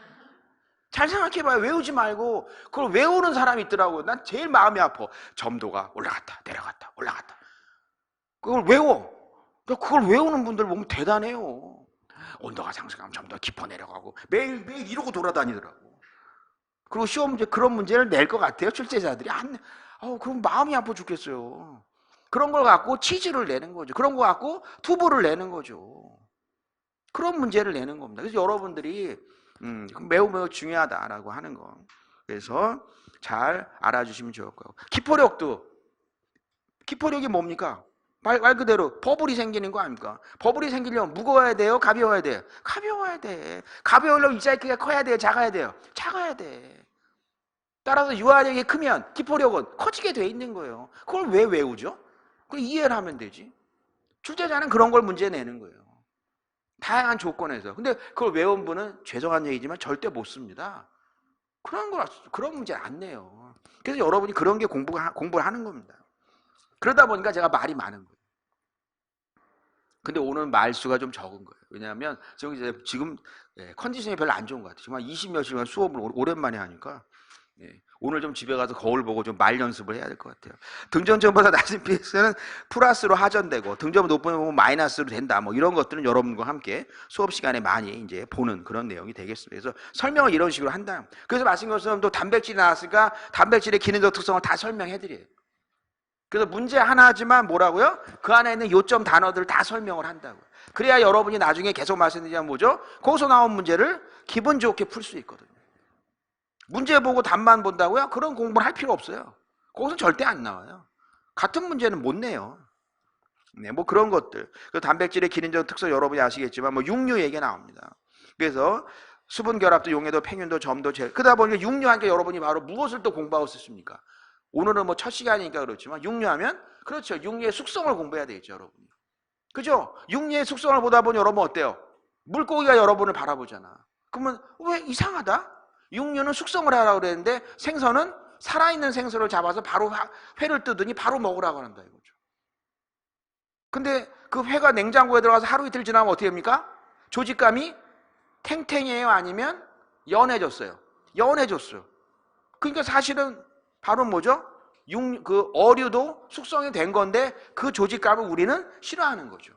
S1: 잘 생각해봐요. 외우지 말고 그걸 외우는 사람이 있더라고요. 난 제일 마음이 아파. 점도가 올라갔다 내려갔다 올라갔다. 그걸 외워. 그걸 외우는 분들 보면 대단해요. 온도가 상승하면 점도가 깊어 내려가고 매일 이러고 돌아다니더라고. 그리고 시험 문제 그런 문제를 낼 것 같아요. 출제자들이. 그럼 마음이 아파 죽겠어요. 그런 걸 갖고 치즈를 내는 거죠. 그런 거 갖고 투부를 내는 거죠. 그런 문제를 내는 겁니다. 그래서 여러분들이 매우 중요하다라고 하는 거. 그래서 잘 알아주시면 좋을 거고. 기포력이 뭡니까? 말 그대로 버블이 생기는 거 아닙니까? 버블이 생기려면 무거워야 돼요? 가벼워야 돼요? 가벼워야 돼. 가벼우려면 입자의 크기가 커야 돼요? 작아야 돼요? 작아야 돼. 따라서 유화력이 크면 기포력은 커지게 돼 있는 거예요. 그걸 왜 외우죠? 그걸 이해를 하면 되지. 출제자는 그런 걸 문제 내는 거예요. 다양한 조건에서. 근데 그걸 외운 분은 죄송한 얘기지만 절대 못 씁니다. 그런 문제 안 내요. 그래서 여러분이 그런 게 공부를 하는 겁니다. 그러다 보니까 제가 말이 많은 거예요. 근데 오늘 말수가 좀 적은 거예요. 왜냐하면 지금 컨디션이 별로 안 좋은 것 같아요. 정말 20몇 시간 수업을 오랜만에 하니까 오늘 좀 집에 가서 거울 보고 좀 말 연습을 해야 될 것 같아요. 등전점보다 낮은 px는 플러스로 하전되고 등점 높으면 마이너스로 된다. 뭐 이런 것들은 여러분과 함께 수업 시간에 많이 이제 보는 그런 내용이 되겠습니다. 그래서 설명을 이런 식으로 한다. 그래서 말씀드린 것처럼 또 단백질이 나왔으니까 단백질의 기능적 특성을 다 설명해 드려요. 그래서 문제 하나지만 뭐라고요? 그 안에 있는 요점 단어들을 다 설명을 한다고요. 그래야 여러분이 나중에 계속 말씀드리자면 뭐죠? 거기서 나온 문제를 기분 좋게 풀 수 있거든요. 문제 보고 답만 본다고요? 그런 공부를 할 필요 없어요. 거기서 절대 안 나와요. 같은 문제는 못 내요. 네, 뭐 그런 것들. 그 단백질의 기능적 특성 여러분이 아시겠지만 뭐 육류 얘기가 나옵니다. 그래서 수분 결합도 용해도 팽윤도 점도 그러다 보니까 육류하니까 여러분이 바로 무엇을 또 공부하고 있습니까? 오늘은 뭐 첫 시간이니까 그렇지만 육류하면 그렇죠. 육류의 숙성을 공부해야 되겠죠, 여러분이. 그죠? 육류의 숙성을 보다 보니 여러분 어때요? 물고기가 여러분을 바라보잖아. 그러면 왜 이상하다? 육류는 숙성을 하라고 그랬는데 생선은 살아있는 생선을 잡아서 바로 회를 뜨더니 바로 먹으라고 한다 이거죠. 근데 그 회가 냉장고에 들어가서 하루 이틀 지나면 어떻게 됩니까? 조직감이 탱탱해요? 아니면 연해졌어요? 연해졌어요. 그러니까 사실은 바로 뭐죠? 그 어류도 숙성이 된 건데 그 조직감을 우리는 싫어하는 거죠.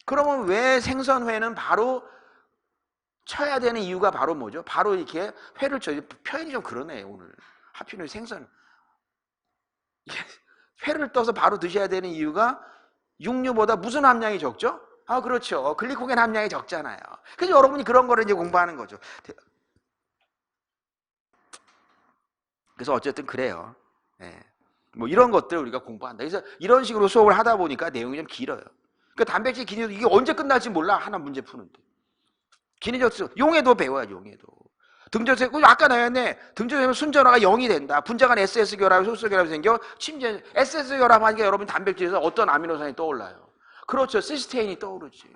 S1: 그러면 왜 생선회는 바로 쳐야 되는 이유가 바로 뭐죠? 바로 이렇게 회를 쳐요. 표현이 좀 그러네 오늘. 하필이면 생선. 회를 떠서 바로 드셔야 되는 이유가 육류보다 무슨 함량이 적죠? 아 그렇죠. 글리코겐 함량이 적잖아요. 그래서 여러분이 그런 거를 이제 공부하는 거죠. 그래서 어쨌든 그래요. 네. 뭐 이런 것들 우리가 공부한다. 그래서 이런 식으로 수업을 하다 보니까 내용이 좀 길어요. 그러니까 단백질 기능도 이게 언제 끝날지 몰라. 하나 문제 푸는데. 기능적 용해도 배워야죠. 용해도. 등전세 아까 나왔네. 등전세면 순전화가 0이 된다. 분자간 SS 결합, 소수 결합이 생겨. 침전 SS 결합하니까 여러분 단백질에서 어떤 아미노산이 떠올라요? 그렇죠. 시스테인이 떠오르지.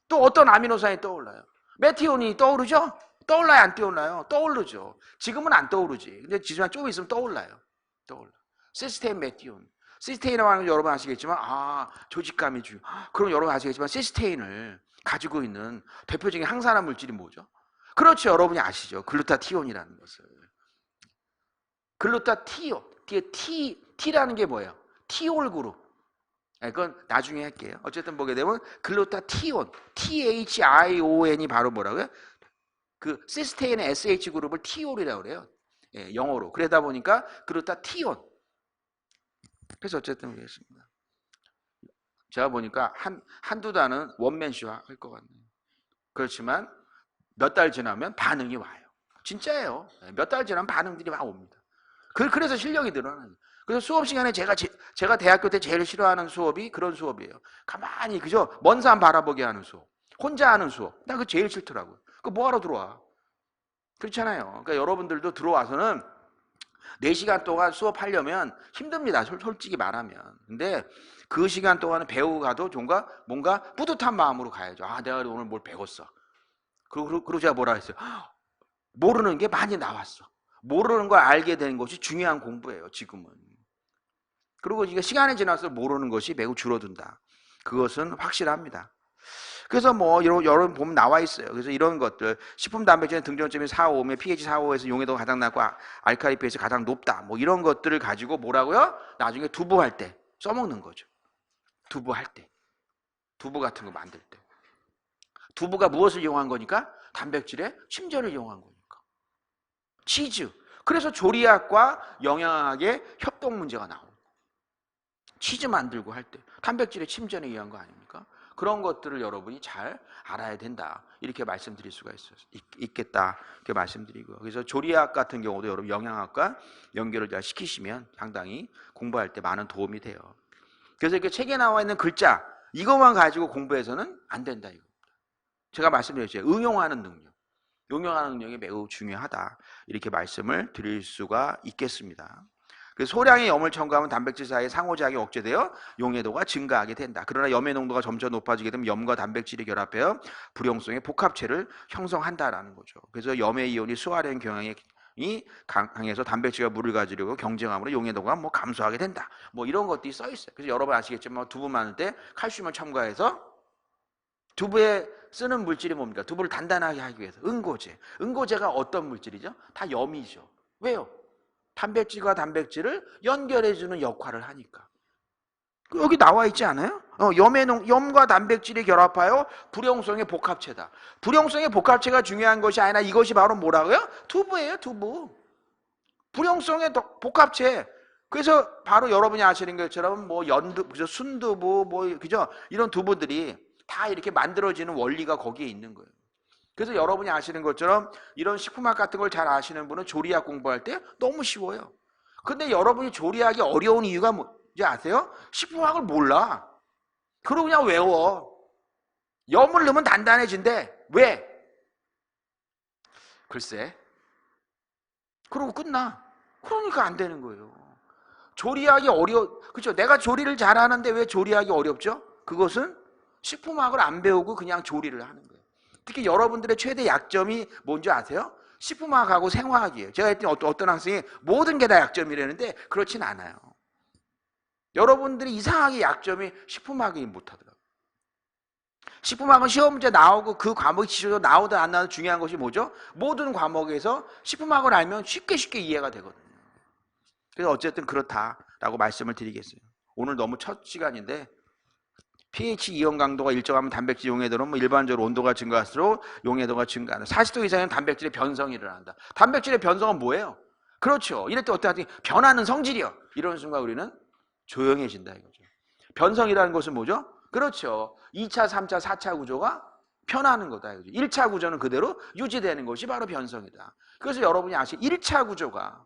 S1: 또 어떤 아미노산이 떠올라요? 메티온이 떠오르죠? 떠올라요? 안 떠올라요? 떠오르죠. 지금은 안 떠오르지. 근데 지금 좀 있으면 떠올라요. 떠올라. 시스테인, 메티온. 시스테인이라고 하는 건 여러분 아시겠지만 조직감이 그럼 여러분 아시겠지만 시스테인을 가지고 있는 대표적인 항산화 물질이 뭐죠? 그렇죠. 여러분이 아시죠. 글루타티온이라는 것을. 글루타티온. 뒤에 T라는 게 뭐예요? 티올 그룹. 그건 나중에 할게요. 어쨌든 보게 되면 글루타티온. THION이 바로 뭐라고요? 그 시스테인의 SH 그룹을 티올이라고 그래요. 영어로. 그러다 보니까 글루타티온. 그래서 어쨌든 그렇습니다. 제가 보니까 한두 달은 원맨쇼 할 것 같네요. 그렇지만 몇 달 지나면 반응이 와요. 진짜예요. 몇 달 지나면 반응들이 막 옵니다. 그래서 실력이 늘어나요. 그래서 수업 시간에 제가 대학교 때 제일 싫어하는 수업이 그런 수업이에요. 가만히 그죠? 먼 산 바라보게 하는 수업. 혼자 하는 수업. 나 그거 제일 싫더라고요. 그거 뭐하러 들어와? 그렇잖아요. 그러니까 여러분들도 들어와서는 4시간 동안 수업하려면 힘듭니다. 솔직히 말하면. 근데 그 시간 동안은 배우고 가도 뭔가 뿌듯한 마음으로 가야죠. 내가 오늘 뭘 배웠어. 그리고 제가 뭐라 했어요? 모르는 게 많이 나왔어. 모르는 걸 알게 되는 것이 중요한 공부예요. 지금은. 그리고 이게 시간이 지나서 모르는 것이 매우 줄어든다. 그것은 확실합니다. 그래서 뭐 여러분 보면 나와 있어요. 그래서 이런 것들 식품 단백질의 등전점이 4,5면 pH 4,5에서 용해도가 가장 낮고 알칼리 pH 가장 높다. 뭐 이런 것들을 가지고 뭐라고요? 나중에 두부할 때 써먹는 거죠. 두부할 때. 두부 같은 거 만들 때. 두부가 무엇을 이용한 거니까? 단백질의 침전을 이용한 거니까. 치즈. 그래서 조리학과 영양학의 협동 문제가 나오고. 치즈 만들고 할 때 단백질의 침전에 의한 거 아닙니까? 그런 것들을 여러분이 잘 알아야 된다. 이렇게 말씀드릴 수가 있겠다. 이렇게 말씀드리고요. 그래서 조리학 같은 경우도 여러분 영양학과 연결을 잘 시키시면 상당히 공부할 때 많은 도움이 돼요. 그래서 이렇게 책에 나와 있는 글자 이것만 가지고 공부해서는 안 된다 이겁니다. 제가 말씀드렸죠. 응용하는 능력. 응용하는 능력이 매우 중요하다. 이렇게 말씀을 드릴 수가 있겠습니다. 그래서 소량의 염을 첨가하면 단백질 사이의 상호작용이 억제되어 용해도가 증가하게 된다. 그러나 염의 농도가 점차 높아지게 되면 염과 단백질이 결합하여 불용성의 복합체를 형성한다라는 거죠. 그래서 염의 이온이 수화된 경향에 강해서 단백질과 물을 가지려고 경쟁함으로 용해도가 뭐 감소하게 된다. 뭐 이런 것들이 써 있어요. 그래서 여러분 아시겠지만 두부 만들 때 칼슘을 첨가해서 두부에 쓰는 물질이 뭡니까? 두부를 단단하게 하기 위해서 응고제. 응고제가 어떤 물질이죠? 다 염이죠. 왜요? 단백질과 단백질을 연결해주는 역할을 하니까. 여기 나와 있지 않아요? 염과 단백질이 결합하여 불용성의 복합체다. 불용성의 복합체가 중요한 것이 아니라 이것이 바로 뭐라고요? 두부예요, 두부. 불용성의 복합체. 그래서 바로 여러분이 아시는 것처럼 뭐 그죠? 순두부, 그죠? 이런 두부들이 다 이렇게 만들어지는 원리가 거기에 있는 거예요. 그래서 여러분이 아시는 것처럼 이런 식품학 같은 걸 잘 아시는 분은 조리학 공부할 때 너무 쉬워요. 근데 여러분이 조리학이 어려운 이유가 뭔지 아세요? 식품학을 몰라. 그러고 그냥 외워. 염을 넣으면 단단해진대. 왜? 글쎄. 그러고 끝나. 그러니까 안 되는 거예요. 조리학이 그렇죠? 내가 조리를 잘하는데 왜 조리학이 어렵죠? 그것은 식품학을 안 배우고 그냥 조리를 하는 거예요. 특히 여러분들의 최대 약점이 뭔지 아세요? 식품학하고 생화학이에요. 제가 했더니 어떤 학생이 모든 게 다 약점이라는데 그렇진 않아요. 여러분들이 이상하게 약점이 식품학이 못하더라고요. 식품학은 시험 문제 나오고 그 과목이 지쳐서 나오든 안 나오든 중요한 것이 뭐죠? 모든 과목에서 식품학을 알면 쉽게 이해가 되거든요. 그래서 어쨌든 그렇다라고 말씀을 드리겠어요. 오늘 너무 첫 시간인데 pH 이온 강도가 일정하면 단백질 용해도는 뭐 일반적으로 온도가 증가할수록 용해도가 증가한다. 40도 이상이면 단백질의 변성이 일어난다. 단백질의 변성은 뭐예요? 그렇죠. 이럴 때 어떻게 변하는 성질이요. 이런 순간 우리는 조용해진다 이거죠. 변성이라는 것은 뭐죠? 그렇죠. 2차, 3차, 4차 구조가 변하는 거다 이거죠. 1차 구조는 그대로 유지되는 것이 바로 변성이다. 그래서 여러분이 1차 구조가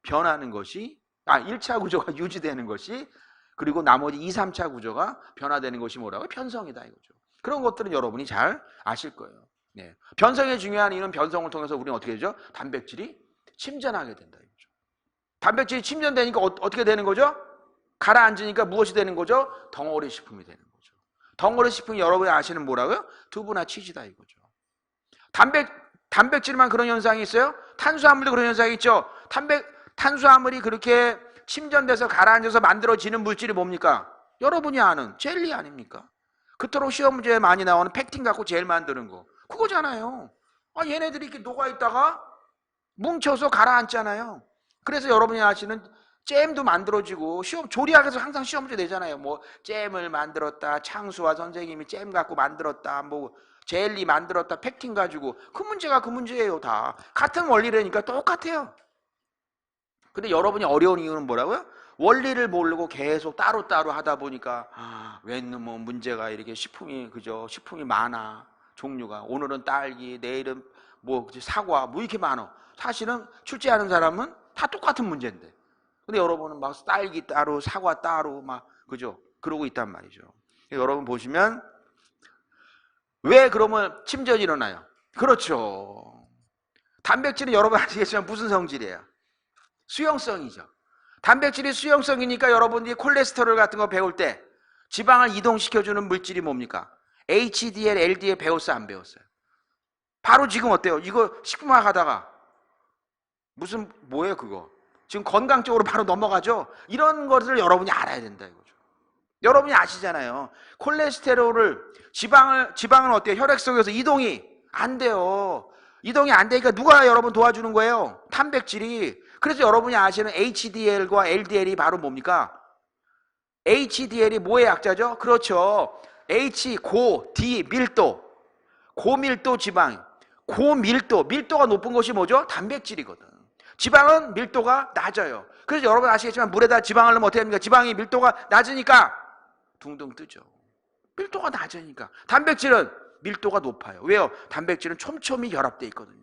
S1: 변하는 것이 1차 구조가 유지되는 것이 그리고 나머지 2, 3차 구조가 변화되는 것이 뭐라고요? 변성이다 이거죠. 그런 것들은 여러분이 잘 아실 거예요. 네. 변성의 중요한 이유는 변성을 통해서 우리는 어떻게 되죠? 단백질이 침전하게 된다 이거죠. 단백질이 침전되니까 어떻게 되는 거죠? 가라앉으니까 무엇이 되는 거죠? 덩어리 식품이 되는 거죠. 덩어리 식품이 여러분이 아시는 뭐라고요? 두부나 치즈다 이거죠. 단백질만 그런 현상이 있어요? 탄수화물도 그런 현상이 있죠. 탄수화물이 그렇게 침전돼서 가라앉아서 만들어지는 물질이 뭡니까? 여러분이 아는 젤리 아닙니까? 그토록 시험 문제에 많이 나오는 팩틴 갖고 젤 만드는 거 그거잖아요. 얘네들이 이렇게 녹아있다가 뭉쳐서 가라앉잖아요. 그래서 여러분이 아시는 잼도 만들어지고 조리학에서 항상 시험 문제 내잖아요. 뭐 잼을 만들었다, 창수와 선생님이 잼 갖고 만들었다, 뭐 젤리 만들었다, 팩틴 가지고 그 문제가 그 문제예요. 다 같은 원리라니까 똑같아요. 근데 여러분이 어려운 이유는 뭐라고요? 원리를 모르고 계속 따로따로 하다 보니까 웬 뭐 문제가 이렇게 식품이 많아. 종류가 오늘은 딸기, 내일은 뭐 사과 뭐 이렇게 많아. 사실은 출제하는 사람은 다 똑같은 문제인데. 근데 여러분은 막 딸기 따로, 사과 따로 막 그죠? 그러고 있단 말이죠. 여러분 보시면 왜 그러면 침전이 일어나요? 그렇죠. 단백질은 여러분 아시겠지만 무슨 성질이에요? 수용성이죠. 단백질이 수용성이니까 여러분들이 콜레스테롤 같은 거 배울 때 지방을 이동시켜주는 물질이 뭡니까? HDL, LDL 배웠어요? 안 배웠어요? 바로 지금 어때요? 이거 식품학 하다가 뭐예요 그거? 지금 건강 쪽으로 바로 넘어가죠? 이런 것을 여러분이 알아야 된다 이거죠. 여러분이 아시잖아요. 콜레스테롤을 지방은 어때요? 혈액 속에서 이동이 안 돼요. 이동이 안 되니까 누가 여러분 도와주는 거예요? 단백질이. 그래서 여러분이 아시는 HDL과 LDL이 바로 뭡니까? HDL이 뭐의 약자죠? 그렇죠. H, D, 밀도. 고밀도 지방. 밀도가 높은 것이 뭐죠? 단백질이거든. 지방은 밀도가 낮아요. 그래서 여러분 아시겠지만 물에다 지방을 넣으면 어떻게 됩니까? 지방이 밀도가 낮으니까 둥둥 뜨죠. 밀도가 낮으니까. 단백질은 밀도가 높아요. 왜요? 단백질은 촘촘히 결합되어 있거든요.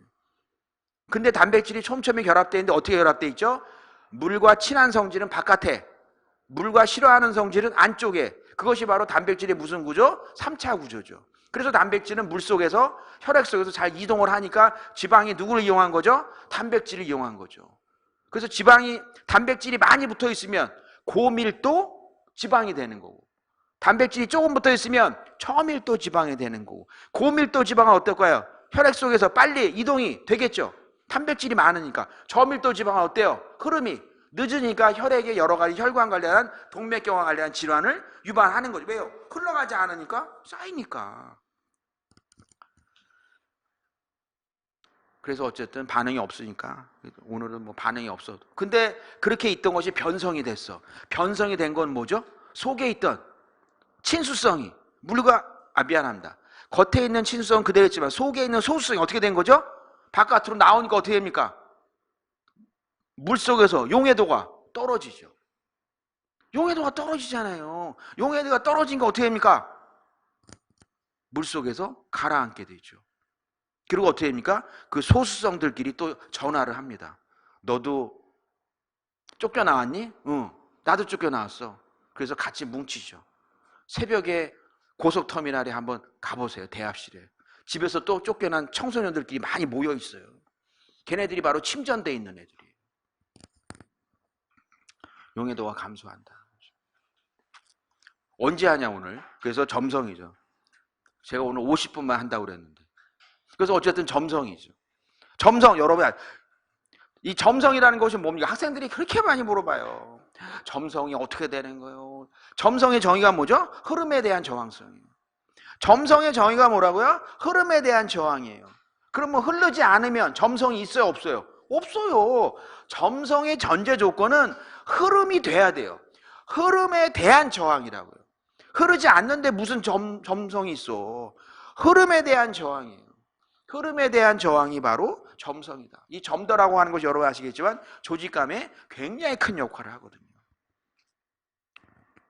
S1: 근데 단백질이 촘촘히 결합되어 있는데 어떻게 결합되어 있죠? 물과 친한 성질은 바깥에, 물과 싫어하는 성질은 안쪽에. 그것이 바로 단백질의 무슨 구조? 3차 구조죠. 그래서 단백질은 물속에서 혈액 속에서 잘 이동을 하니까 지방이 누구를 이용한 거죠? 단백질을 이용한 거죠. 그래서 단백질이 많이 붙어 있으면 고밀도 지방이 되는 거고, 단백질이 조금 붙어 있으면 저밀도 지방이 되는 거고, 고밀도 지방은 어떨까요? 혈액 속에서 빨리 이동이 되겠죠. 단백질이 많으니까. 저밀도 지방은 어때요? 흐름이 늦으니까 혈액에 여러 가지 혈관 관련한 동맥경화 관련한 질환을 유발하는 거죠. 왜요? 흘러가지 않으니까 쌓이니까. 그래서 어쨌든 반응이 없으니까 오늘은 뭐 반응이 없어도. 근데 그렇게 있던 것이 변성이 됐어. 변성이 된 건 뭐죠? 속에 있던 친수성이 미안합니다. 겉에 있는 친수성은 그대로 있지만 속에 있는 소수성이 어떻게 된 거죠? 바깥으로 나오니까 어떻게 됩니까? 물속에서 용해도가 떨어지죠. 용해도가 떨어지잖아요. 용해도가 떨어진 거 어떻게 됩니까? 물속에서 가라앉게 되죠. 그리고 어떻게 됩니까? 그 소수성들끼리 또 전화를 합니다. 너도 쫓겨나왔니? 응, 나도 쫓겨나왔어. 그래서 같이 뭉치죠. 새벽에 고속터미널에 한번 가보세요. 대합실에. 집에서 또 쫓겨난 청소년들끼리 많이 모여 있어요. 걔네들이 바로 침전돼 있는 애들이에요. 용해도가 감소한다. 언제 하냐 오늘? 그래서 점성이죠. 제가 오늘 50분만 한다고 그랬는데. 그래서 어쨌든 점성이죠. 점성, 여러분, 이 점성이라는 것이 뭡니까? 학생들이 그렇게 많이 물어봐요. 점성이 어떻게 되는 거예요? 점성의 정의가 뭐죠? 흐름에 대한 저항성이에요. 점성의 정의가 뭐라고요? 흐름에 대한 저항이에요. 그럼 뭐 흐르지 않으면 점성이 있어요, 없어요? 없어요. 점성의 전제 조건은 흐름이 돼야 돼요. 흐름에 대한 저항이라고요. 흐르지 않는데 무슨 점성이 있어. 흐름에 대한 저항이에요. 흐름에 대한 저항이 바로 점성이다. 이 점도라고 하는 것이 여러분 아시겠지만 조직감에 굉장히 큰 역할을 하거든요.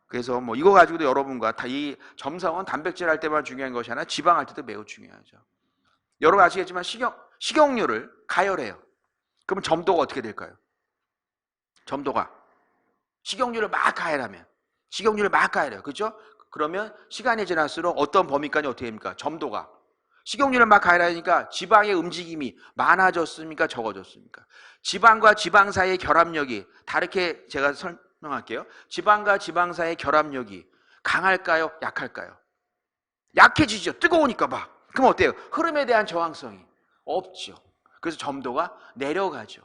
S1: 그래서 뭐 이거 가지고도 여러분과 다 이 점성은 단백질 할 때만 중요한 것이 아니라 지방 할 때도 매우 중요하죠. 여러분 아시겠지만 식용유를 가열해요. 그러면 점도가 어떻게 될까요? 점도가 식용유를 막 가열하면 식용유를 막 가열해요. 그렇죠? 그러면 시간이 지날수록 어떤 범위까지 어떻게 됩니까? 점도가 식용유를 막 가열하니까 지방의 움직임이 많아졌습니까? 적어졌습니까? 지방과 지방 사이의 결합력이 다르게 제가 설명할게요. 지방과 지방 사이의 결합력이 강할까요? 약할까요? 약해지죠. 뜨거우니까 막. 그럼 어때요? 흐름에 대한 저항성이 없죠. 그래서 점도가 내려가죠.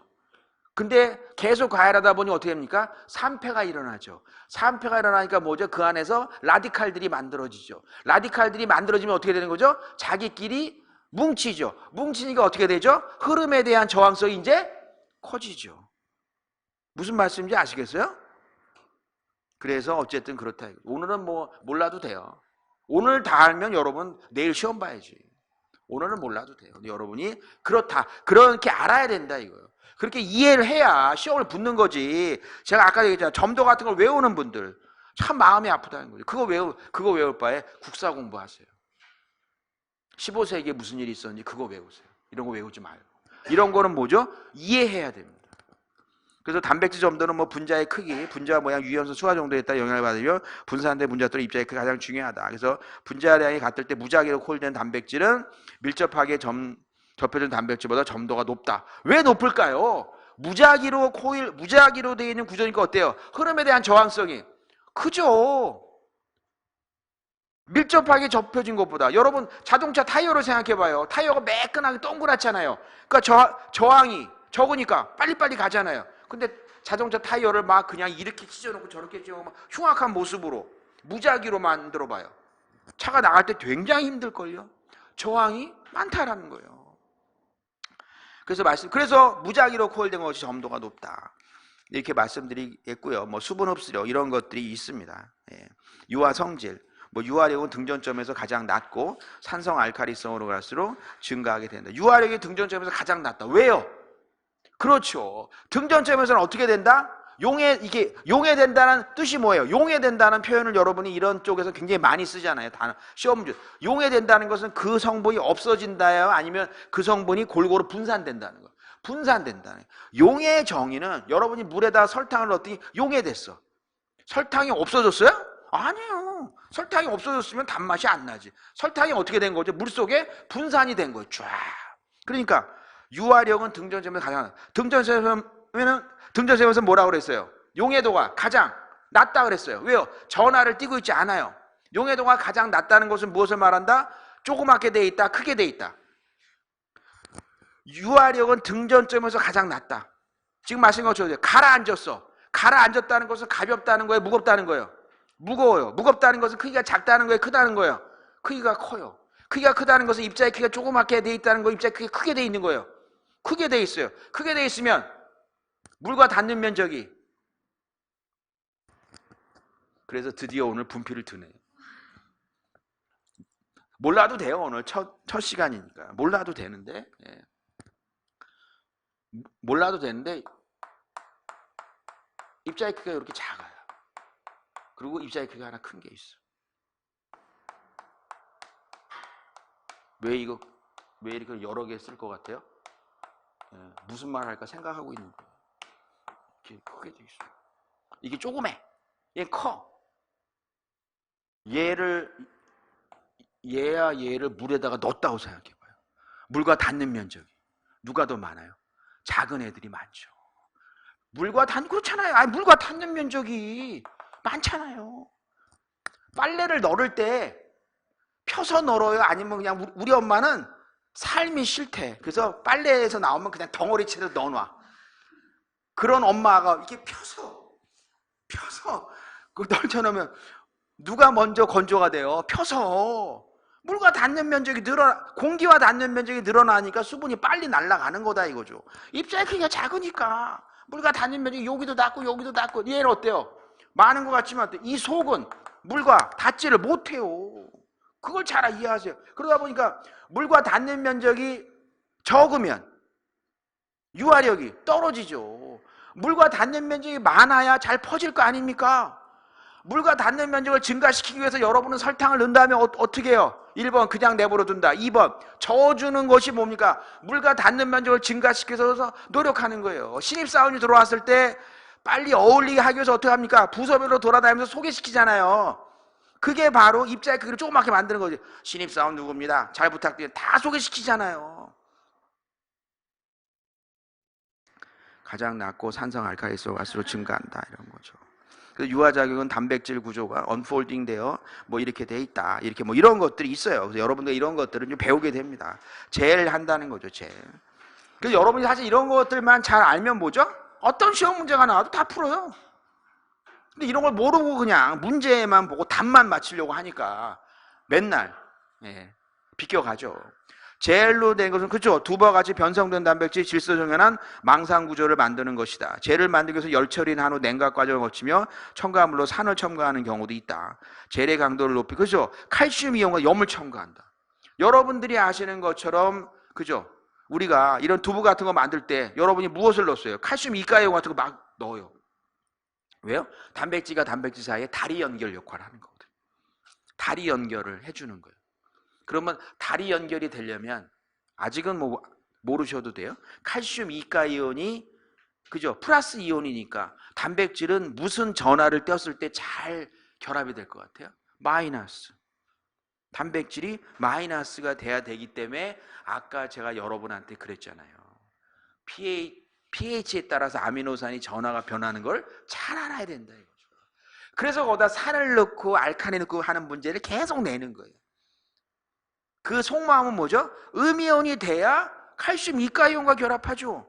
S1: 근데 계속 가열하다 보니 어떻게 됩니까? 산패가 일어나죠. 산패가 일어나니까 뭐죠? 그 안에서 라디칼들이 만들어지죠. 라디칼들이 만들어지면 어떻게 되는 거죠? 자기끼리 뭉치죠. 뭉치니까 어떻게 되죠? 흐름에 대한 저항성이 이제 커지죠. 무슨 말씀인지 아시겠어요? 그래서 어쨌든 그렇다. 오늘은 뭐 몰라도 돼요. 오늘 다 알면 여러분 내일 시험 봐야지. 오늘은 몰라도 돼요. 여러분이 그렇다. 그렇게 알아야 된다 이거예요. 그렇게 이해를 해야 시험을 붙는 거지. 제가 아까 얘기했잖아요. 점도 같은 걸 외우는 분들 참 마음이 아프다는 거죠. 그거 외울 바에 국사 공부하세요. 15세기에 무슨 일이 있었는지 그거 외우세요. 이런 거 외우지 말고. 이런 거는 뭐죠? 이해해야 됩니다. 그래서 단백질 점도는 뭐 분자의 크기, 분자 모양, 유연성, 수화 정도에 따라 영향을 받으며 분산된 분자 또는 입자의 크기가 가장 중요하다. 그래서 분자량이 같을 때 무작위로 코일된 단백질은 밀접하게 접혀진 단백질보다 점도가 높다. 왜 높을까요? 무작위로 되어 있는 구조니까 어때요? 흐름에 대한 저항성이 크죠. 밀접하게 접혀진 것보다. 여러분 자동차 타이어를 생각해봐요. 타이어가 매끈하게 동그랗잖아요. 그러니까 저항이 적으니까 빨리빨리 가잖아요. 근데 자동차 타이어를 막 그냥 이렇게 찢어놓고 저렇게 찢어놓고 막 흉악한 모습으로 무작위로 만들어봐요. 차가 나갈 때 굉장히 힘들걸요. 저항이 많다라는 거예요. 그래서 무작위로 코일된 것이 점도가 높다. 이렇게 말씀드리겠고요. 뭐 수분 흡수력 이런 것들이 있습니다. 예. 유화 성질, 뭐 유화력은 등전점에서 가장 낮고 산성 알칼리성으로 갈수록 증가하게 된다. 유화력이 등전점에서 가장 낮다. 왜요? 그렇죠. 등전점에서는 어떻게 된다? 용해된다는 뜻이 뭐예요? 용해된다는 표현을 여러분이 이런 쪽에서 굉장히 많이 쓰잖아요. 단어, 시험 문제. 용해된다는 것은 그 성분이 없어진다요? 아니면 그 성분이 골고루 분산된다는 거예요. 분산된다는. 용해의 정의는 여러분이 물에다 설탕을 넣었더니 용해됐어. 설탕이 없어졌어요? 아니에요. 설탕이 없어졌으면 단맛이 안 나지. 설탕이 어떻게 된 거죠? 물속에 분산이 된 거예요. 쫙. 그러니까 유화력은 등전점에서 가장 낮다. 등전점에서 뭐라고 그랬어요? 용해도가 가장 낮다 그랬어요. 왜요? 전하를 띄고 있지 않아요. 용해도가 가장 낮다는 것은 무엇을 말한다? 조그맣게 돼 있다, 크게 돼 있다. 유아력은 등전점에서 가장 낮다. 지금 말씀인 것처럼 가라앉았어. 가라앉았다는 것은 가볍다는 거예요, 무겁다는 거예요? 무거워요. 무겁다는 것은 크기가 작다는 거예요, 크다는 거예요? 크기가 커요. 크기가 크다는 것은 입자의 크기가 조그맣게 돼 있다는 거예요, 입자의 크기가 크게 돼 있는 거예요? 크게 돼 있어요. 크게 돼 있으면 물과 닿는 면적이, 그래서 드디어 오늘 분필을 드네요. 몰라도 돼요. 오늘 첫 시간이니까 몰라도 되는데, 예. 몰라도 되는데 입자의 크기가 이렇게 작아요. 그리고 입자의 크기가 하나 큰 게 있어. 왜 이렇게 여러 개 쓸 것 같아요? 예, 무슨 말 할까 생각하고 있는 거예요. 이렇게 크게 돼 있어. 이게 조그매. 얘 커. 얘를 물에다가 넣었다고 생각해봐요. 물과 닿는 면적이 누가 더 많아요? 작은 애들이 많죠. 그렇잖아요. 물과 닿는 면적이 많잖아요. 빨래를 널을 때 펴서 널어요? 아니면 그냥 우리 엄마는 삶이 싫대. 그래서 빨래에서 나오면 그냥 덩어리채로 넣어놔. 그런 엄마가 이렇게 펴서 그 널쳐놓으면 누가 먼저 건조가 돼요? 펴서. 물과 닿는 면적이 공기와 닿는 면적이 늘어나니까 수분이 빨리 날아가는 거다 이거죠. 입자의 크기가 작으니까 물과 닿는 면적이 여기도 닿고 여기도 닿고. 얘는 어때요? 많은 것 같지만 이 속은 물과 닿지를 못해요. 그걸 잘 이해하세요. 그러다 보니까 물과 닿는 면적이 적으면 유화력이 떨어지죠. 물과 닿는 면적이 많아야 잘 퍼질 거 아닙니까? 물과 닿는 면적을 증가시키기 위해서 여러분은 설탕을 넣는다면 어떻게 해요? 1번 그냥 내버려 둔다. 2번 저어주는 것이 뭡니까? 물과 닿는 면적을 증가시켜서 노력하는 거예요. 신입사원이 들어왔을 때 빨리 어울리게 하기 위해서 어떻게 합니까? 부서별로 돌아다니면서 소개시키잖아요. 그게 바로 입자의 크기를 조그맣게 만드는 거죠. 신입사원 누구입니다, 잘 부탁드려요. 다 소개시키잖아요. 가장 낮고 산성 알칼리수가 갈수록 증가한다 이런 거죠. 그래서 유화작용은 단백질 구조가 언폴딩 되어 뭐 이렇게 돼 있다. 이렇게 뭐 이런 것들이 있어요. 그래서 여러분들 이런 것들을 좀 배우게 됩니다. 젤 한다는 거죠, 젤. 그래서 여러분이 사실 이런 것들만 잘 알면 뭐죠? 어떤 시험 문제가 나와도 다 풀어요. 근데 이런 걸 모르고 그냥 문제만 보고 답만 맞추려고 하니까 맨날 비껴가죠. 젤로 된 것은 그렇죠. 두부와 같이 변성된 단백질 질소정연한 망상 구조를 만드는 것이다. 젤을 만들기 위해서 열처리한 후 냉각 과정을 거치며 첨가물로 산을 첨가하는 경우도 있다. 젤의 강도를 높이, 그렇죠. 칼슘 이온과 염을 첨가한다. 여러분들이 아시는 것처럼, 그죠. 우리가 이런 두부 같은 거 만들 때 여러분이 무엇을 넣었어요? 칼슘 이가이온 같은 거 막 넣어요. 왜요? 단백질과 단백질 사이에 다리 연결 역할을 하는 거거든요. 다리 연결을 해주는 거예요. 그러면 다리 연결이 되려면 아직은 뭐 모르셔도 돼요. 칼슘 이가이온이, 그죠? 플러스 이온이니까 단백질은 무슨 전하를 떼었을 때 잘 결합이 될 것 같아요? 마이너스. 단백질이 마이너스가 돼야 되기 때문에 아까 제가 여러분한테 그랬잖아요. pH에 따라서 아미노산이 전하가 변하는 걸 잘 알아야 된다 이거죠. 그래서 거기다 산을 넣고 알카리 넣고 하는 문제를 계속 내는 거예요. 그 속마음은 뭐죠? 음이온이 돼야 칼슘 이가이온과 결합하죠.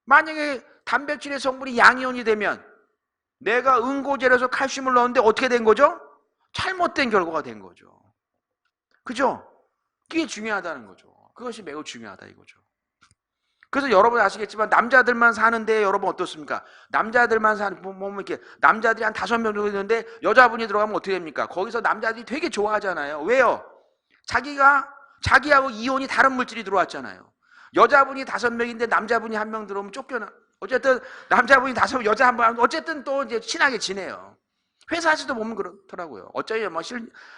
S1: 만약에 단백질의 성분이 양이온이 되면 내가 응고제로서 칼슘을 넣었는데 어떻게 된 거죠? 잘못된 결과가 된 거죠. 그죠? 그게 중요하다는 거죠. 그것이 매우 중요하다 이거죠. 그래서 여러분 아시겠지만 남자들만 사는데 여러분 어떻습니까? 남자들만 사는, 보면 이렇게 남자들이 한 5명 정도 있는데 여자분이 들어가면 어떻게 됩니까? 거기서 남자들이 되게 좋아하잖아요. 왜요? 자기하고 이온이 다른 물질이 들어왔잖아요. 여자분이 5명인데 남자분이 1명 들어오면 쫓겨나. 어쨌든 남자분이 5명, 여자 1명, 어쨌든 또 이제 친하게 지내요. 회사에서도 보면 그렇더라고요. 어쩌면 뭐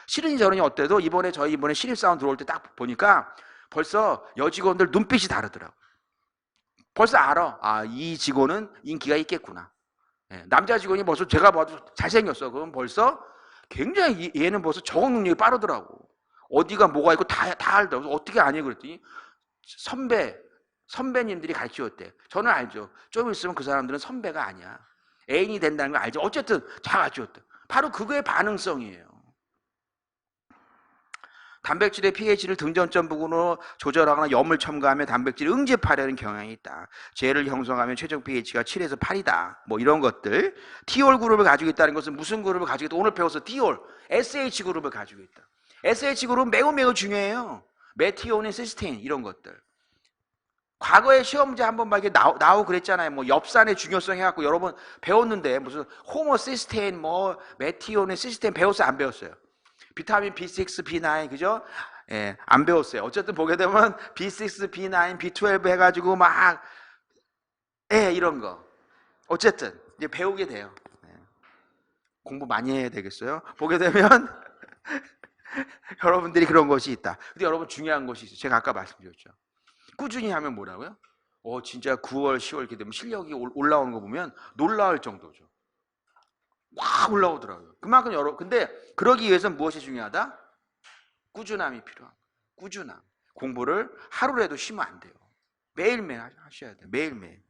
S1: 싫으니 저러니 어때도 저희 이번에 신입사원 들어올 때 딱 보니까 벌써 여직원들 눈빛이 다르더라고요. 벌써 알아. 이 직원은 인기가 있겠구나. 남자 직원이 벌써 제가 봐도 잘생겼어. 그럼 벌써 굉장히 얘는 벌써 적응 능력이 빠르더라고. 어디가 뭐가 있고 다 알더라고. 어떻게 아니 그랬더니 선배님들이 가르쳐줬대. 저는 알죠. 좀 있으면 그 사람들은 선배가 아니야. 애인이 된다는 걸 알죠. 어쨌든 잘 가르쳐줬대. 바로 그거의 반응성이에요. 단백질의 pH를 등전점 부근으로 조절하거나 염을 첨가하면 단백질을 응집하려는 경향이 있다. 젤을 형성하면 최종 pH가 7에서 8이다. 뭐 이런 것들. 티올 그룹을 가지고 있다는 것은 무슨 그룹을 가지고 있다? 오늘 배워서 티올, SH 그룹을 가지고 있다. SH 그룹은 매우 중요해요. 메티오닌, 시스테인 이런 것들. 과거에 시험 문제 한번 막 이렇게 나오고 그랬잖아요. 뭐 엽산의 중요성 해갖고 여러분 배웠는데 무슨 호모시스테인, 뭐 메티오닌, 시스테인 배웠어요? 안 배웠어요? 비타민 B6, B9 그죠? 예, 안 배웠어요. 어쨌든 보게 되면 B6, B9, B12 해가지고 막 이런 거. 어쨌든 이제 배우게 돼요. 공부 많이 해야 되겠어요? 보게 되면 여러분들이 그런 것이 있다. 근데 여러분 중요한 것이 있어요. 제가 아까 말씀드렸죠. 꾸준히 하면 뭐라고요? 진짜 9월, 10월 이렇게 되면 실력이 올라오는 거 보면 놀라울 정도죠. 막 올라오더라고요. 그만큼 근데 그러기 위해서는 무엇이 중요하다? 꾸준함이 필요합니다. 꾸준함. 공부를 하루라도 쉬면 안 돼요. 매일매일 하셔야 돼요. 매일매일.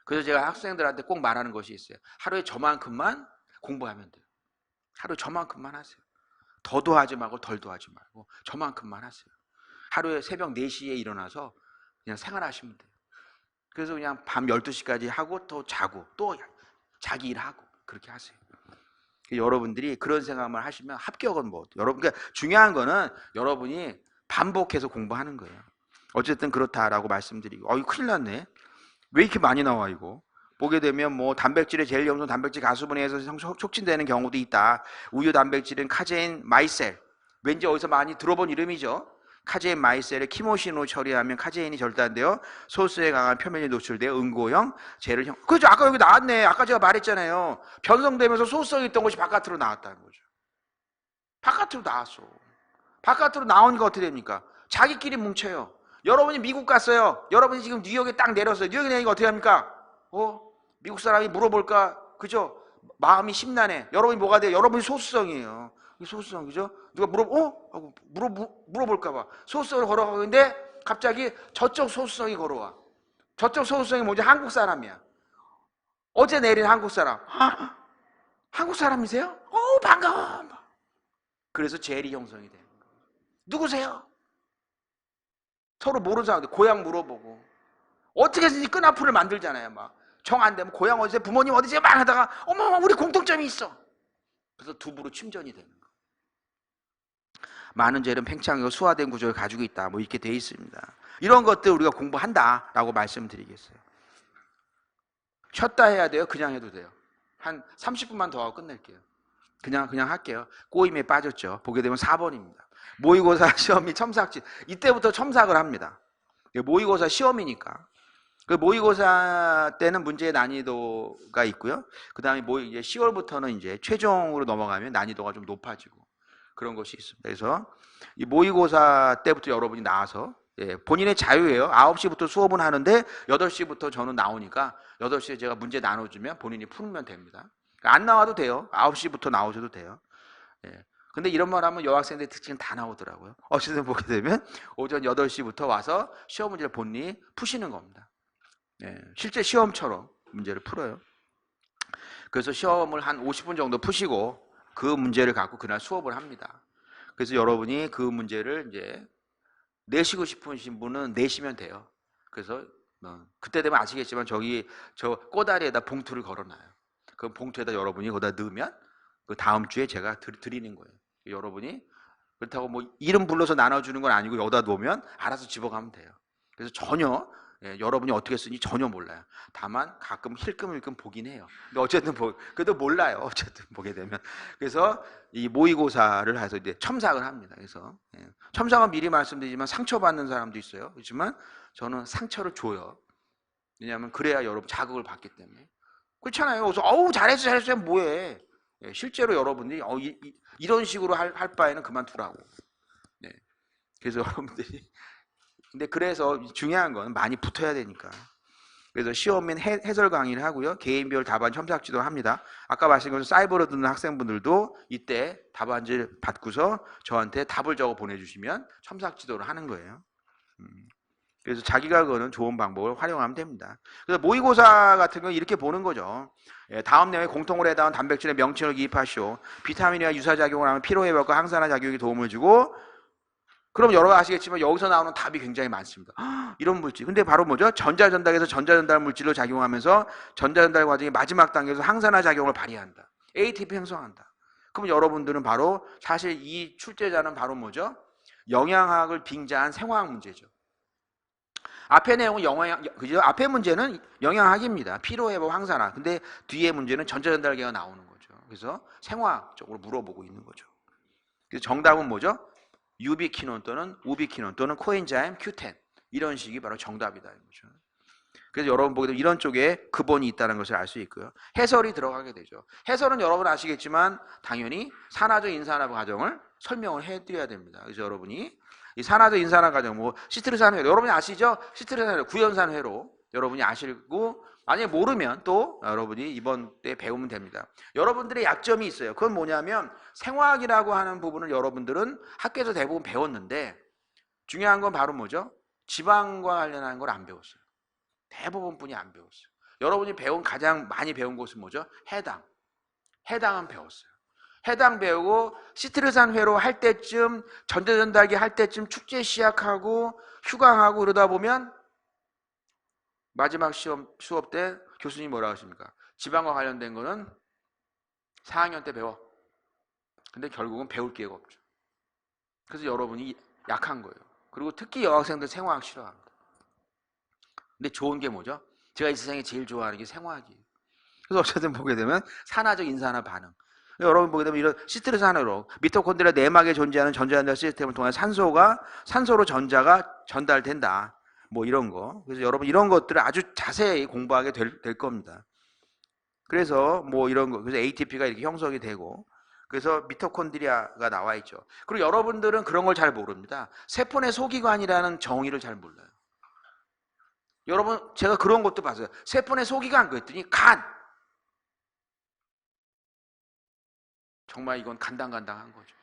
S1: 그래서 제가 학생들한테 꼭 말하는 것이 있어요. 하루에 저만큼만 공부하면 돼요. 하루에 저만큼만 하세요. 더도 하지 말고 덜도 하지 말고 저만큼만 하세요. 하루에 새벽 4시에 일어나서 그냥 생활하시면 돼요. 그래서 그냥 밤 12시까지 하고 또 자고 또 자기 일하고 그렇게 하세요. 여러분들이 그런 생각만 하시면 합격은 뭐 여러분, 그러니까 중요한 거는 여러분이 반복해서 공부하는 거예요. 어쨌든 그렇다라고 말씀드리고 이거 큰일 났네. 왜 이렇게 많이 나와 이거. 보게 되면 뭐 단백질의 제일 염소 단백질 가수분해에 의해서 촉진되는 경우도 있다. 우유 단백질은 카제인 마이셀, 왠지 어디서 많이 들어본 이름이죠. 카제인 마이셀을 키모신으로 처리하면 카제인이 절단되어 소스에 강한 표면이 노출되어 응고형 젤을 그죠? 아까 여기 나왔네. 아까 제가 말했잖아요. 변성되면서 소스성이 있던 것이 바깥으로 나왔다는 거죠. 바깥으로 나왔어. 바깥으로 나오니까 어떻게 됩니까? 자기끼리 뭉쳐요. 여러분이 미국 갔어요. 여러분이 지금 뉴욕에 딱 내렸어요. 뉴욕에 내리니까 어떻게 합니까? 미국 사람이 물어볼까? 그죠? 마음이 심란해. 여러분이 뭐가 돼요? 여러분이 소수성이에요. 소수성, 그죠? 누가 하고 물어볼까봐. 소수성으로 걸어가고 있는데 갑자기 저쪽 소수성이 걸어와. 저쪽 소수성이 뭐지? 한국 사람이야. 어제 내린 한국 사람. 한국 사람이세요? 반가워. 그래서 젤이 형성이 되는 거예요. 누구세요? 서로 모르는 사람들 고향 물어보고 어떻게 해서든지 끈앞풀을 만들잖아요. 막 정 안 되면 고향 어디세요? 부모님 어디세요? 막 하다가 어머 우리 공통점이 있어. 그래서 두부로 침전이 되는 거예요. 많은 젤은 팽창이고 수화된 구조를 가지고 있다. 뭐 이렇게 돼 있습니다. 이런 것들 우리가 공부한다라고 말씀드리겠어요. 쉬었다 해야 돼요? 그냥 해도 돼요? 한 30분만 더 하고 끝낼게요. 그냥 할게요. 꼬임에 빠졌죠. 보게 되면 4번입니다. 모의고사 시험이 첨삭지. 이때부터 첨삭을 합니다. 모의고사 시험이니까. 그 모의고사 때는 문제의 난이도가 있고요. 그 다음에 이제 10월부터는 이제 최종으로 넘어가면 난이도가 좀 높아지고 그런 것이 있습니다. 그래서 이 모의고사 때부터 여러분이 나와서 본인의 자유예요. 9시부터 수업은 하는데 8시부터 저는 나오니까 8시에 제가 문제 나눠주면 본인이 풀면 됩니다. 안 나와도 돼요. 9시부터 나오셔도 돼요. 근데 이런 말 하면 여학생들 특징은 다 나오더라고요. 어쨌든 보게 되면 오전 8시부터 와서 시험 문제를 본인이 푸시는 겁니다. 실제 시험처럼 문제를 풀어요. 그래서 시험을 한 50분 정도 푸시고 그 문제를 갖고 그날 수업을 합니다. 그래서 여러분이 그 문제를 이제 내시고 싶으신 분은 내시면 돼요. 그래서 그때 되면 아시겠지만 저 꼬다리에다 봉투를 걸어놔요. 그 봉투에다 여러분이 거기다 넣으면 그 다음 주에 제가 드리는 거예요. 여러분이 그렇다고 뭐 이름 불러서 나눠주는 건 아니고 여기다 놓으면 알아서 집어가면 돼요. 그래서 전혀 여러분이 어떻게 쓰는지 전혀 몰라요. 다만 가끔 힐끔힐끔 보긴 해요. 근데 어쨌든 그래도 몰라요. 어쨌든 보게 되면. 그래서 이 모의고사를 해서 이제 첨삭을 합니다. 그래서 첨삭은 미리 말씀드리지만 상처받는 사람도 있어요. 그렇지만 저는 상처를 줘요. 왜냐하면 그래야 여러분 자극을 받기 때문에. 그렇잖아요. 그래서 잘했어 뭐해. 실제로 여러분들이 이런 식으로 할 바에는 그만두라고. 그래서 여러분들이 근데 그래서 중요한 건 많이 붙어야 되니까. 그래서 시험 및 해설 강의를 하고요. 개인별 답안 첨삭지도 합니다. 아까 말씀드린 것처럼 사이버로 듣는 학생분들도 이때 답안지를 받고서 저한테 답을 적어 보내주시면 첨삭지도를 하는 거예요. 그래서 자기가 그거는 좋은 방법을 활용하면 됩니다. 그래서 모의고사 같은 건 이렇게 보는 거죠. 다음 내용에 공통으로 해당하는 단백질의 명칭을 기입하시오. 비타민이나 유사작용을 하면 피로회복과 항산화 작용에 도움을 주고, 그럼 여러분 아시겠지만 여기서 나오는 답이 굉장히 많습니다. 이런 물질. 근데 바로 뭐죠? 전자전달에서 전자전달 물질로 작용하면서 전자전달 과정의 마지막 단계에서 항산화 작용을 발휘한다. ATP 형성한다. 그럼 여러분들은 바로 사실 이 출제자는 바로 뭐죠? 영양학을 빙자한 생화학 문제죠. 앞에 내용은 그죠? 앞에 문제는 영양학입니다. 피로회복 항산화. 근데 뒤에 문제는 전자전달계가 나오는 거죠. 그래서 생화학적으로 물어보고 있는 거죠. 그래서 정답은 뭐죠? 유비퀴논 또는 우비퀴논 또는 코엔자임 Q10 이런 식이 바로 정답이다 이거죠. 그래서 여러분 보게 되면 이런 쪽에 근본이 있다는 것을 알 수 있고요. 해설이 들어가게 되죠. 해설은 여러분 아시겠지만 당연히 산화적 인산화 과정을 설명을 해드려야 됩니다. 그래서 여러분이 이 산화적 인산화 과정, 뭐 시트르산 회로 여러분이 아시죠? 시트르산 회로, 구연산 회로 여러분이 아시고, 만약에 모르면 또 여러분이 이번 때 배우면 됩니다. 여러분들의 약점이 있어요. 그건 뭐냐면 생화학이라고 하는 부분을 여러분들은 학교에서 대부분 배웠는데 중요한 건 바로 뭐죠? 지방과 관련한 걸 안 배웠어요. 대부분 분이 안 배웠어요. 여러분이 가장 많이 배운 곳은 뭐죠? 해당은 배웠어요. 해당 배우고 시트르산 회로 할 때쯤, 전자전달기 할 때쯤 축제 시작하고 휴강하고 그러다 보면 마지막 수업 때 교수님이 뭐라고 하십니까? 지방과 관련된 거는 4학년 때 배워. 근데 결국은 배울 기회가 없죠. 그래서 여러분이 약한 거예요. 그리고 특히 여학생들 생화학 싫어합니다. 근데 좋은 게 뭐죠? 제가 이 세상에 제일 좋아하는 게 생화학이에요. 그래서 어쨌든 보게 되면 산화적 인산화 반응. 여러분 보게 되면 이런 시트르산으로 미토콘드리아 내막에 존재하는 전자전달 시스템을 통해 산소로 전자가 전달된다. 뭐 이런 거. 그래서 여러분 이런 것들을 아주 자세히 공부하게 될 겁니다. 그래서 뭐 이런 거. 그래서 ATP가 이렇게 형성이 되고, 그래서 미토콘드리아가 나와 있죠. 그리고 여러분들은 그런 걸 잘 모릅니다. 세포 내 소기관이라는 정의를 잘 몰라요. 여러분 제가 그런 것도 봤어요. 세포 내 소기관 그랬더니 간. 정말 이건 간당간당한 거죠.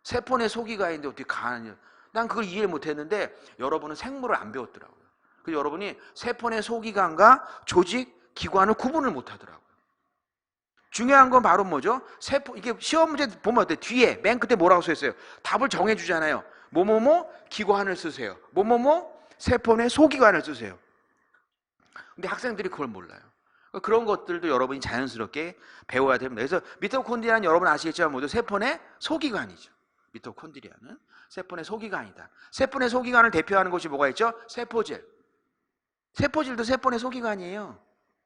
S1: 세포 내 소기관인데 어떻게 간이? 난 그걸 이해 못했는데 여러분은 생물을 안 배웠더라고요. 그래서 여러분이 세포 내 소기관과 조직, 기관을 구분을 못하더라고요. 중요한 건 바로 뭐죠? 세포, 이게 시험 문제 보면 어때? 뒤에 맨 끝에 뭐라고 써 있어요? 답을 정해주잖아요. 뭐뭐뭐 기관을 쓰세요. 뭐뭐뭐 세포 내 소기관을 쓰세요. 근데 학생들이 그걸 몰라요. 그런 것들도 여러분이 자연스럽게 배워야 됩니다. 그래서 미토콘드리아는 여러분 아시겠지만 모두 세포 내 소기관이죠. 미토콘드리아는 세포 내 소기관이다. 세포 내 소기관을 대표하는 것이 뭐가 있죠? 세포질. 세포질도 세포 내 소기관이에요.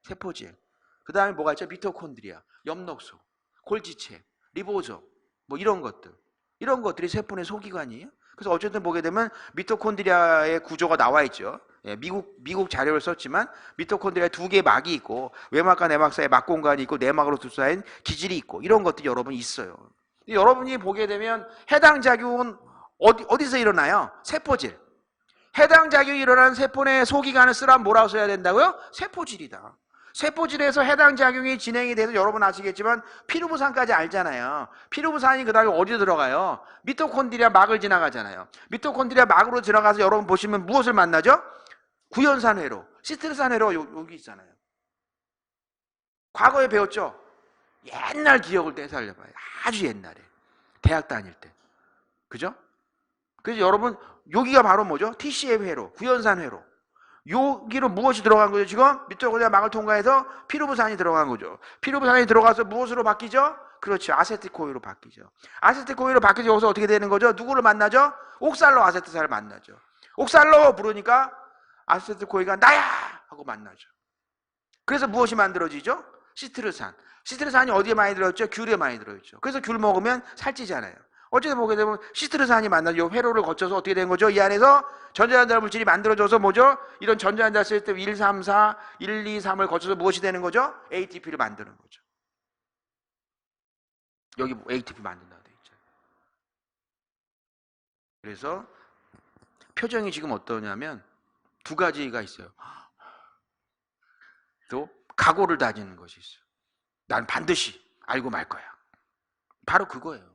S1: 세포질. 그 다음에 뭐가 있죠? 미토콘드리아, 엽록소, 골지체, 리보솜, 뭐 이런 것들. 이런 것들이 세포 내 소기관이에요. 그래서 어쨌든 보게 되면 미토콘드리아의 구조가 나와 있죠. 예, 미국 자료를 썼지만 미토콘드리아에 두 개의 막이 있고 외막과 내막 사이에 막 공간이 있고 내막으로 둘러싸인 기질이 있고 이런 것들이 여러분 있어요. 여러분이 보게 되면 해당 작용은 어디서 일어나요? 세포질. 해당 작용이 일어나는 세포 내 소기관을 쓰라면 뭐라고 써야 된다고요? 세포질이다. 세포질에서 해당 작용이 진행이 돼서 여러분 아시겠지만 피루부산까지 알잖아요. 피루부산이 그 다음에 어디로 들어가요? 미토콘드리아 막을 지나가잖아요. 미토콘드리아 막으로 들어가서 여러분 보시면 무엇을 만나죠? 구연산회로, 시트르산회로 여기 있잖아요. 과거에 배웠죠? 옛날 기억을 되살려봐요. 아주 옛날에. 대학 다닐 때. 그죠? 그래서 여러분 여기가 바로 뭐죠? TCF 회로, 구연산 회로. 여기로 무엇이 들어간 거죠? 지금 미토콘드리아 막을 통과해서 피루부산이 들어간 거죠. 피루부산이 들어가서 무엇으로 바뀌죠? 그렇죠. 아세틸코일로 바뀌죠. 아세틸코일로 바뀌죠. 여기서 어떻게 되는 거죠? 누구를 만나죠? 옥살로 아세트산을 만나죠. 옥살로 부르니까 아세틸코일가 나야! 하고 만나죠. 그래서 무엇이 만들어지죠? 시트르산. 시트르산이 어디에 많이 들어있죠? 귤에 많이 들어있죠. 그래서 귤 먹으면 살찌잖아요. 어쨌든 보게 되면 시트르산이 만나죠. 회로를 거쳐서 어떻게 된 거죠? 이 안에서 전자전달 물질이 만들어져서 뭐죠? 이런 전자전달 시스템 1, 3, 4, 1, 2, 3을 거쳐서 무엇이 되는 거죠? ATP를 만드는 거죠. 여기 ATP 만든다고 돼 있죠. 그래서 표정이 지금 어떠냐면 두 가지가 있어요. 또 각오를 다지는 것이 있어요. 난 반드시 알고 말 거야. 바로 그거예요.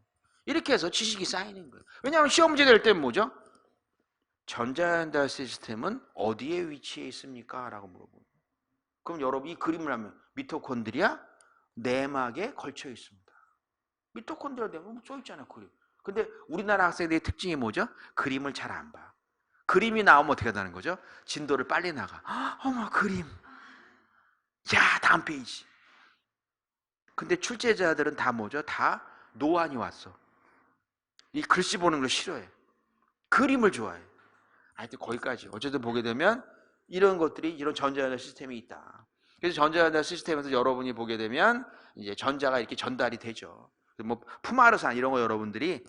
S1: 이렇게 해서 지식이 쌓이는 거예요. 왜냐하면 시험 문제 될 때는 뭐죠? 전자전달 시스템은 어디에 위치해 있습니까? 라고 물어보고. 그럼 여러분 이 그림을 하면 미토콘드리아 내막에 걸쳐 있습니다. 미토콘드리아 내막에 써 있잖아요, 그림. 근데 우리나라 학생들의 특징이 뭐죠? 그림을 잘 안 봐. 그림이 나오면 어떻게 하는 거죠? 진도를 빨리 나가. 어머, 그림. 야, 다음 페이지. 근데 출제자들은 다 뭐죠? 다 노안이 왔어. 이 글씨 보는 걸 싫어해. 그림을 좋아해. 하여튼 거기까지. 어쨌든 보게 되면 이런 것들이, 이런 전자전달 시스템이 있다. 그래서 전자전달 시스템에서 여러분이 보게 되면 이제 전자가 이렇게 전달이 되죠. 뭐 푸마르산 이런 거 여러분들이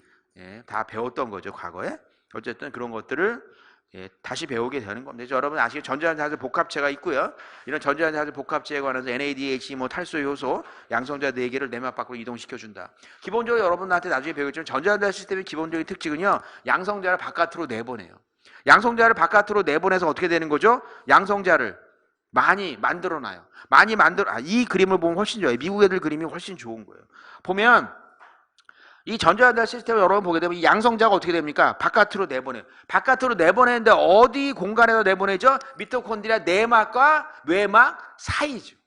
S1: 다 배웠던 거죠, 과거에. 어쨌든 그런 것들을 다시 배우게 되는 겁니다. 그래서 여러분 아시겠죠? 전자전달 복합체가 있고요. 이런 전자전달 복합체에 관해서 NADH, 뭐 탈소 효소, 양성자 4개를 내막 밖으로 이동시켜 준다. 기본적으로 여러분한테 나중에 배우겠지만 전자전달 시스템의 기본적인 특징은요, 양성자를 바깥으로 내보내요. 양성자를 바깥으로 내보내서 어떻게 되는 거죠? 양성자를 많이 만들어놔요. 이 그림을 보면 훨씬 좋아요. 미국 애들 그림이 훨씬 좋은 거예요. 보면 이 전자전달 시스템을 여러분 보게 되면 이 양성자가 어떻게 됩니까? 바깥으로 내보내요. 바깥으로 내보내는데 어디 공간에서 내보내죠? 미토콘드리아 내막과 외막 사이죠.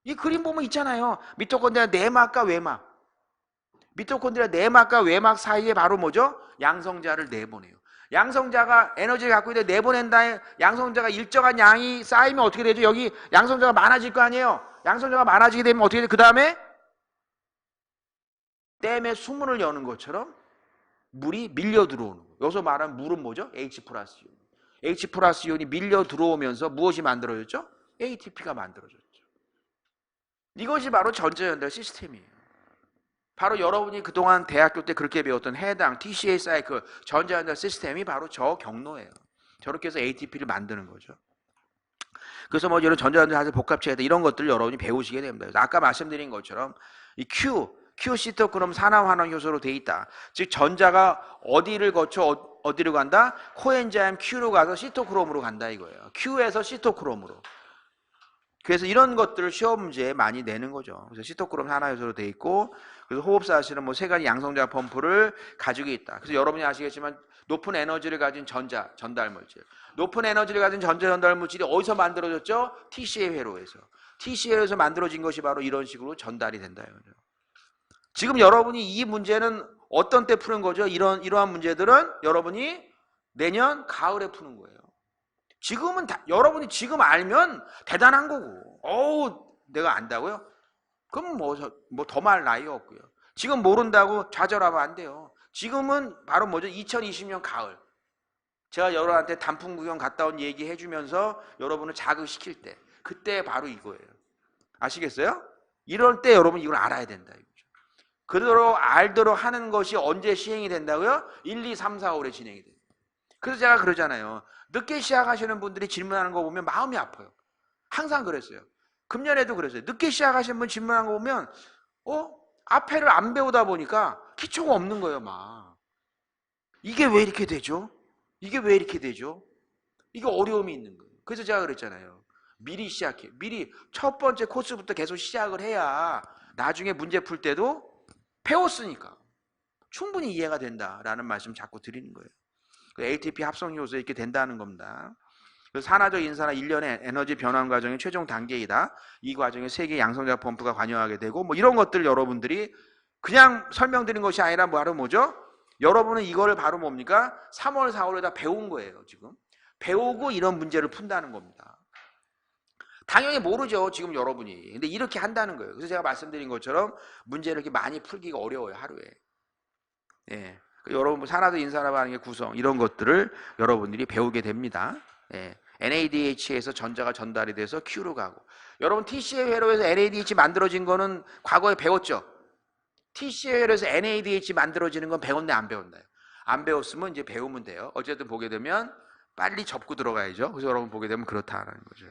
S1: 이 그림 보면 있잖아요. 미토콘드리아 내막과 외막. 미토콘드리아 내막과 외막 사이에 바로 뭐죠? 양성자를 내보내요. 양성자가 에너지를 갖고 있는데 내보낸 다음에 양성자가 일정한 양이 쌓이면 어떻게 되죠? 여기 양성자가 많아질 거 아니에요? 양성자가 많아지게 되면 어떻게 돼요? 그 다음에 댐에 수문을 여는 것처럼 물이 밀려 들어오는 거예요. 여기서 말하는 물은 뭐죠? H 플러스 이온. H 플러스 이온이 밀려 들어오면서 무엇이 만들어졌죠? ATP가 만들어졌죠. 이것이 바로 전자전달 시스템이에요. 바로 여러분이 그동안 대학교 때 그렇게 배웠던 해당 TCA 사이클 전자전달 시스템이 바로 저 경로예요. 저렇게 해서 ATP를 만드는 거죠. 그래서 뭐 이런 전자전달 복합체에다 이런 것들을 여러분이 배우시게 됩니다. 그래서 아까 말씀드린 것처럼 이 Q 시토크롬 산화환원 효소로 돼 있다. 즉 전자가 어디를 거쳐 어디로 간다? 코엔자임 Q로 가서 시토크롬으로 간다 이거예요. Q에서 시토크롬으로. 그래서 이런 것들을 시험 문제에 많이 내는 거죠. 그래서 시토크롬 산화효소로 돼 있고, 그래서 호흡사실은 뭐 세 가지 양성자 펌프를 가지고 있다. 그래서 여러분이 아시겠지만 높은 에너지를 가진 전자 전달 물질, 높은 에너지를 가진 전자 전달 물질이 어디서 만들어졌죠? TCA 회로에서. TCA 회로에서 만들어진 것이 바로 이런 식으로 전달이 된다 이거죠. 지금 여러분이 이 문제는 어떤 때 푸는 거죠? 이러한 문제들은 여러분이 내년 가을에 푸는 거예요. 지금은 여러분이 지금 알면 대단한 거고, 내가 안다고요? 그럼 뭐 더 말 나이가 없고요. 지금 모른다고 좌절하면 안 돼요. 지금은 바로 뭐죠? 2020년 가을. 제가 여러분한테 단풍 구경 갔다 온 얘기 해주면서 여러분을 자극시킬 때, 그때 바로 이거예요. 아시겠어요? 이럴 때 여러분 이걸 알아야 된다 이거죠. 그대로 알도록 하는 것이 언제 시행이 된다고요? 1, 2, 3, 4, 5에 진행이 돼요. 그래서 제가 그러잖아요. 늦게 시작하시는 분들이 질문하는 거 보면 마음이 아파요. 항상 그랬어요. 금년에도 그랬어요. 늦게 시작하시는 분 질문하는 거 보면 앞에를 안 배우다 보니까 기초가 없는 거예요. 막 이게 왜 이렇게 되죠? 이게 왜 이렇게 되죠? 이게 어려움이 있는 거예요. 그래서 제가 그랬잖아요. 미리 시작해. 미리 첫 번째 코스부터 계속 시작을 해야 나중에 문제 풀 때도 배웠으니까 충분히 이해가 된다라는 말씀 자꾸 드리는 거예요. ATP 합성 효소 이렇게 된다는 겁니다. 산화적 인산화 1년의 에너지 변환 과정의 최종 단계이다. 이 과정에 세개 양성자 펌프가 관여하게 되고 뭐 이런 것들 여러분들이 그냥 설명드린 것이 아니라 바로 뭐죠? 여러분은 이거를 바로 뭡니까? 3월 4월에 다 배운 거예요. 지금 배우고 이런 문제를 푼다는 겁니다. 당연히 모르죠. 지금 여러분이. 근데 이렇게 한다는 거예요. 그래서 제가 말씀드린 것처럼 문제를 이렇게 많이 풀기가 어려워요. 하루에. 예. 여러분 산화도 인산화 반응의 구성 이런 것들을 여러분들이 배우게 됩니다. NADH에서 전자가 전달이 돼서 Q로 가고, 여러분 TCA 회로에서 NADH 만들어진 거는 과거에 배웠죠. TCA 회로에서 NADH 만들어지는 건 배웠나요? 안 배웠나요? 안 배웠으면 이제 배우면 돼요. 어쨌든 보게 되면 빨리 접고 들어가야죠. 그래서 여러분 보게 되면 그렇다는 거죠.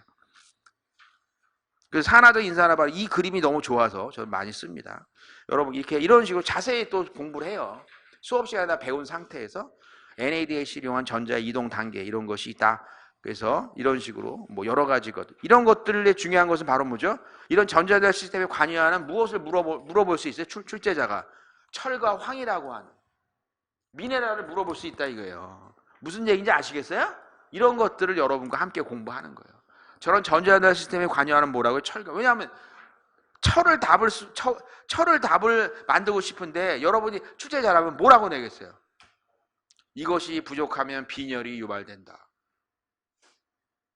S1: 그래서 산화도 인산화 반응 이 그림이 너무 좋아서 저는 많이 씁니다. 여러분 이렇게 이런 식으로 자세히 또 공부를 해요. 수업 시간에 다 배운 상태에서 NADH를 이용한 전자의 이동 단계 이런 것이 있다. 그래서 이런 식으로 뭐 여러 가지 것 이런 것들의 중요한 것은 바로 뭐죠? 이런 전자전달 시스템에 관여하는 무엇을 물어볼 수 있어요? 출제자가 철과 황이라고 하는 미네랄을 물어볼 수 있다 이거예요. 무슨 얘기인지 아시겠어요? 이런 것들을 여러분과 함께 공부하는 거예요. 저런 전자전자 시스템에 관여하는 뭐라고요? 철거. 왜냐하면 철을 답을 만들고 싶은데 여러분이 출제 잘하면 뭐라고 내겠어요? 이것이 부족하면 빈혈이 유발된다.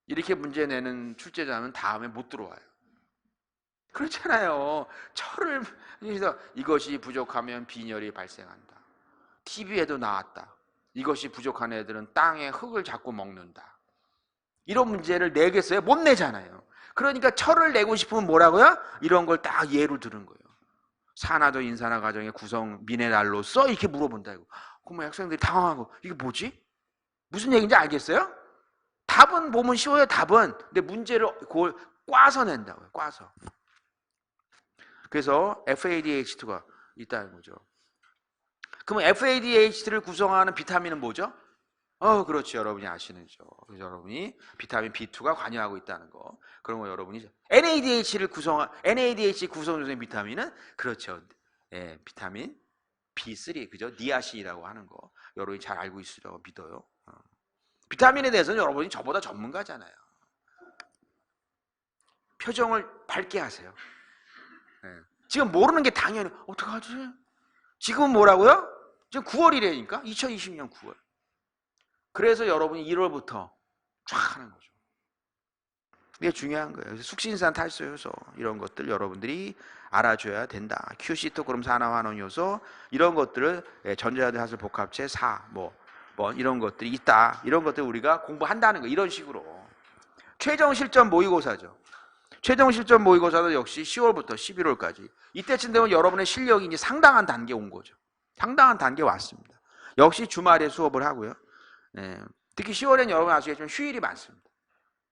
S1: 이렇게 문제 내는 출제자는 다음에 못 들어와요. 그렇잖아요. 철을 이것이 부족하면 빈혈이 발생한다. TV에도 나왔다. 이것이 부족한 애들은 땅에 흙을 자꾸 먹는다. 이런 문제를 내겠어요? 못 내잖아요. 그러니까 철을 내고 싶으면 뭐라고요? 이런 걸 딱 예로 들은 거예요. 산화도 인산화 과정의 구성 미네랄로서 이렇게 물어본다 이거. 그러면 학생들이 당황하고 이게 뭐지? 무슨 얘기인지 알겠어요? 답은 보면 쉬워요. 답은. 근데 문제를 그걸 꽈서 낸다고요. 꽈서. 그래서 FADH2가 있다는 거죠. 그러면 FADH2를 구성하는 비타민은 뭐죠? 그렇죠. 여러분이 아시는죠. 그래서 여러분이 비타민 B2가 관여하고 있다는 거. 그런 거 여러분이 NADH 구성조된 비타민은 그렇죠. 예, 비타민 B3 그죠? 니아신이라고 하는 거. 여러분이 잘 알고 있으라고 믿어요. 비타민에 대해서는 여러분이 저보다 전문가잖아요. 표정을 밝게 하세요. 예. 지금 모르는 게 당연히 어떡하지? 지금은 뭐라고요? 지금 9월이라니까? 2020년 9월. 그래서 여러분이 1월부터 쫙 하는 거죠. 이게 중요한 거예요. 그래서 숙신산 탈소 요소 이런 것들 여러분들이 알아줘야 된다. QC2 그럼 산화환원 요소 이런 것들을 전자들 복합체 4 뭐 이런 것들이 있다. 이런 것들 우리가 공부한다는 거 이런 식으로. 최종 실전 모의고사죠. 최종 실전 모의고사도 역시 10월부터 11월까지 이때쯤 되면 여러분의 실력이 이제 상당한 단계 온 거죠. 상당한 단계 왔습니다. 역시 주말에 수업을 하고요. 네, 특히 10월엔 여러분 아시겠지만 휴일이 많습니다.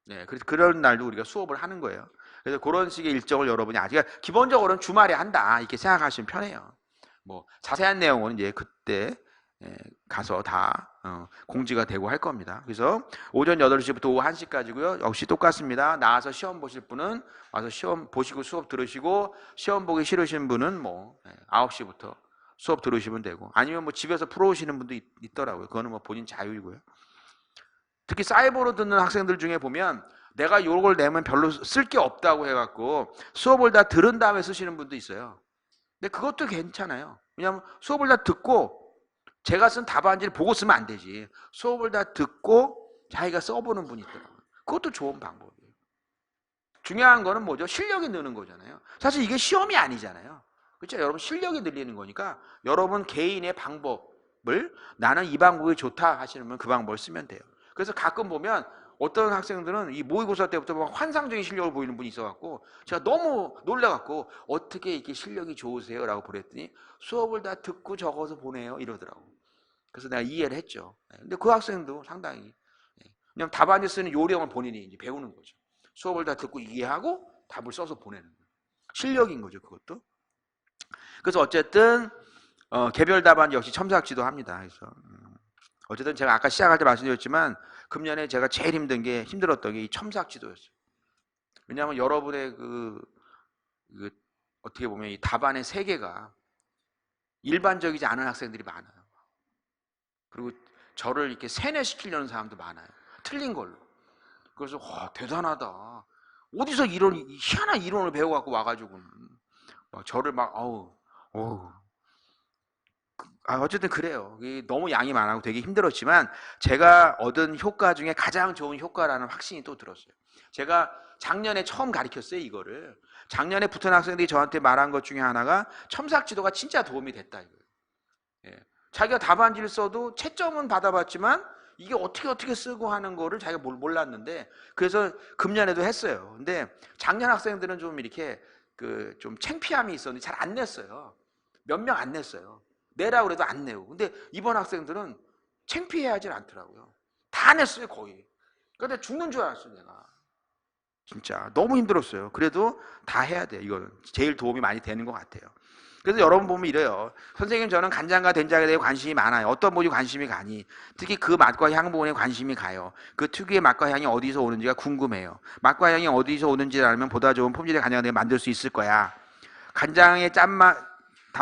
S1: 네, 그래서 그런 날도 우리가 수업을 하는 거예요. 그래서 그런 식의 일정을 여러분이 아직 기본적으로는 주말에 한다 이렇게 생각하시면 편해요. 뭐 자세한 내용은 이제 그때 가서 다 공지가 되고 할 겁니다. 그래서 오전 8시부터 오후 1시까지고요. 역시 똑같습니다. 나와서 시험 보실 분은 와서 시험 보시고 수업 들으시고 시험 보기 싫으신 분은 뭐 9시부터 수업 들으시면 되고 아니면 뭐 집에서 풀어오시는 분도 있더라고요. 그거는 뭐 본인 자유이고요. 특히 사이버로 듣는 학생들 중에 보면 내가 요걸 내면 별로 쓸 게 없다고 해갖고 수업을 다 들은 다음에 쓰시는 분도 있어요. 근데 그것도 괜찮아요. 왜냐하면 수업을 다 듣고 제가 쓴 답안지를 보고 쓰면 안 되지. 수업을 다 듣고 자기가 써보는 분이 있더라고요. 그것도 좋은 방법이에요. 중요한 거는 뭐죠? 실력이 느는 거잖아요. 사실 이게 시험이 아니잖아요. 그렇죠? 여러분 실력이 늘리는 거니까 여러분 개인의 방법을 나는 이 방법이 좋다 하시는 분 그 방법을 쓰면 돼요. 그래서 가끔 보면 어떤 학생들은 이 모의고사 때부터 막 환상적인 실력을 보이는 분이 있어갖고 제가 너무 놀라갖고 어떻게 이렇게 실력이 좋으세요? 라고 그랬더니 수업을 다 듣고 적어서 보내요 이러더라고. 그래서 내가 이해를 했죠. 근데 그 학생도 상당히 그냥 답안지 쓰는 요령을 본인이 이제 배우는 거죠. 수업을 다 듣고 이해하고 답을 써서 보내는 거예요. 실력인 거죠 그것도. 그래서 어쨌든 개별 답안 역시 첨삭지도 합니다. 그래서 어쨌든 제가 아까 시작할 때 말씀드렸지만 금년에 제가 제일 힘들었던 게 이 첨삭지도였어요. 왜냐하면 여러분의 그 어떻게 보면 이 답안의 세계가 일반적이지 않은 학생들이 많아요. 그리고 저를 이렇게 세뇌시키려는 사람도 많아요. 틀린 걸로. 그래서 대단하다. 어디서 이런 희한한 이론을 배워갖고 와가지고는 막 저를 막 어쨌든 그래요. 너무 양이 많아서 되게 힘들었지만 제가 얻은 효과 중에 가장 좋은 효과라는 확신이 또 들었어요. 제가 작년에 처음 가르쳤어요 이거를. 작년에 붙은 학생들이 저한테 말한 것 중에 하나가 첨삭지도가 진짜 도움이 됐다 이거예요. 예. 자기가 답안지를 써도 채점은 받아봤지만 이게 어떻게 쓰고 하는 거를 자기가 몰랐는데 그래서 금년에도 했어요. 근데 작년 학생들은 좀 이렇게 좀 창피함이 있었는데 잘 안 냈어요. 몇 명 안 냈어요. 내라고 그래도 안 내고. 근데 이번 학생들은 창피해하지 않더라고요. 다 냈어요 거의. 근데 죽는 줄 알았어요 내가. 진짜 너무 힘들었어요. 그래도 다 해야 돼요. 이거는 제일 도움이 많이 되는 것 같아요. 그래서 여러분 보면 이래요. 선생님 저는 간장과 된장에 대해 관심이 많아요. 어떤 분이 관심이 가니? 특히 그 맛과 향 부분에 관심이 가요. 그 특유의 맛과 향이 어디서 오는지가 궁금해요. 맛과 향이 어디서 오는지를 알면 보다 좋은 품질의 간장을 내가 만들 수 있을 거야. 간장의 짠맛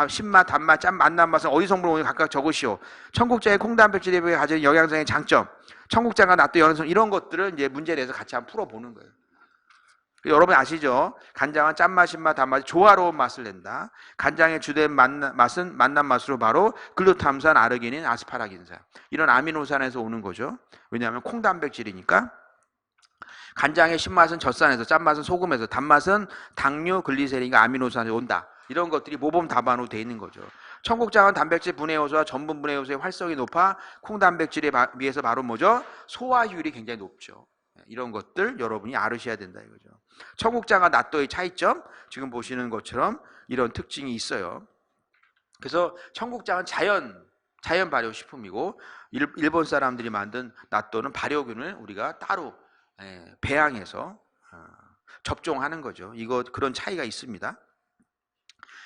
S1: 신맛, 단맛, 짠, 맛, 단맛은 어디 성분을 오늘 각각 적으시오. 청국장의 콩단백질에 비해 가진 영양성의 장점, 청국장과 낫또 영양성 이런 것들을 이제 문제에 대해서 같이 한번 풀어보는 거예요. 여러분 아시죠? 간장은 짠맛, 신맛, 단맛이 조화로운 맛을 낸다. 간장의 주된 맛은 맛난 맛으로 바로 글루탐산, 아르기닌, 아스파라긴산 이런 아미노산에서 오는 거죠. 왜냐하면 콩단백질이니까. 간장의 신맛은 젖산에서, 짠맛은 소금에서, 단맛은 당류, 글리세린과 아미노산에서 온다. 이런 것들이 모범답안으로 되어 있는 거죠. 청국장은 단백질 분해 요소와 전분 분해 요소의 활성이 높아 콩단백질에 비해서 바로 뭐죠? 소화율이 굉장히 높죠. 이런 것들 여러분이 알으셔야 된다 이거죠. 청국장과 낫또의 차이점 지금 보시는 것처럼 이런 특징이 있어요. 그래서 청국장은 자연 발효 식품이고 일본 사람들이 만든 낫또는 발효균을 우리가 따로 배양해서 접종하는 거죠. 이거 그런 차이가 있습니다.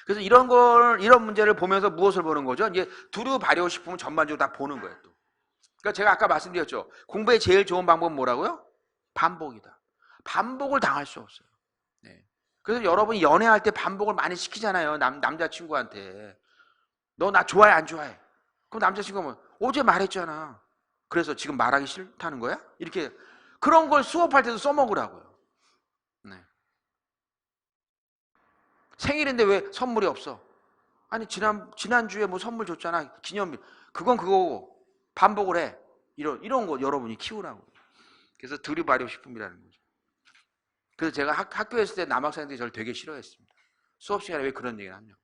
S1: 그래서 이런 문제를 보면서 무엇을 보는 거죠? 이제 두류 발효 식품은 전반적으로 다 보는 거예요. 또. 그러니까 제가 아까 말씀드렸죠. 공부에 제일 좋은 방법은 뭐라고요? 반복이다. 반복을 당할 수 없어요. 네. 그래서 여러분이 연애할 때 반복을 많이 시키잖아요. 남자친구한테. 너 나 좋아해 안 좋아해? 그럼 남자친구가 뭐 어제 말했잖아. 그래서 지금 말하기 싫다는 거야? 이렇게 그런 걸 수업할 때도 써먹으라고요. 네. 생일인데 왜 선물이 없어? 아니 지난주에 뭐 선물 줬잖아. 기념일. 그건 그거고 반복을 해. 이런 거 여러분이 키우라고. 그래서 두류 발효 식품이라는 거죠. 그래서 제가 학교에 있을 때 남학생들이 저를 되게 싫어했습니다. 수업 시간에 왜 그런 얘기를 하냐고.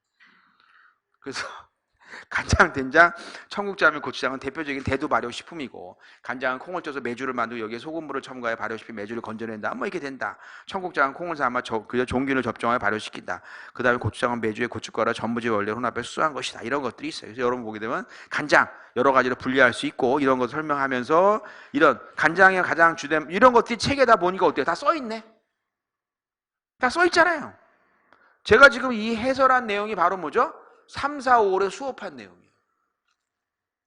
S1: 그래서 간장, 된장, 청국장, 고추장은 대표적인 대두 발효 식품이고 간장은 콩을 쪄서 메주를 만들고 여기에 소금물을 첨가해 발효시킨 메주를 건져낸다. 뭐 이렇게 된다. 청국장은 콩을 삶아 종균을 접종하여 발효시킨다. 그 다음에 고추장은 메주에 고춧가루, 전부지 원래 혼합해 수한 것이다. 이런 것들이 있어요. 그래서 여러분 보게 되면 간장 여러 가지로 분리할 수 있고 이런 것을 설명하면서 이런 간장의 가장 주된 이런 것들이 책에다 보니까 어때요? 다 써있네. 다 써있잖아요. 제가 지금 이 해설한 내용이 바로 뭐죠? 3, 4, 5를 수업한 내용이에요.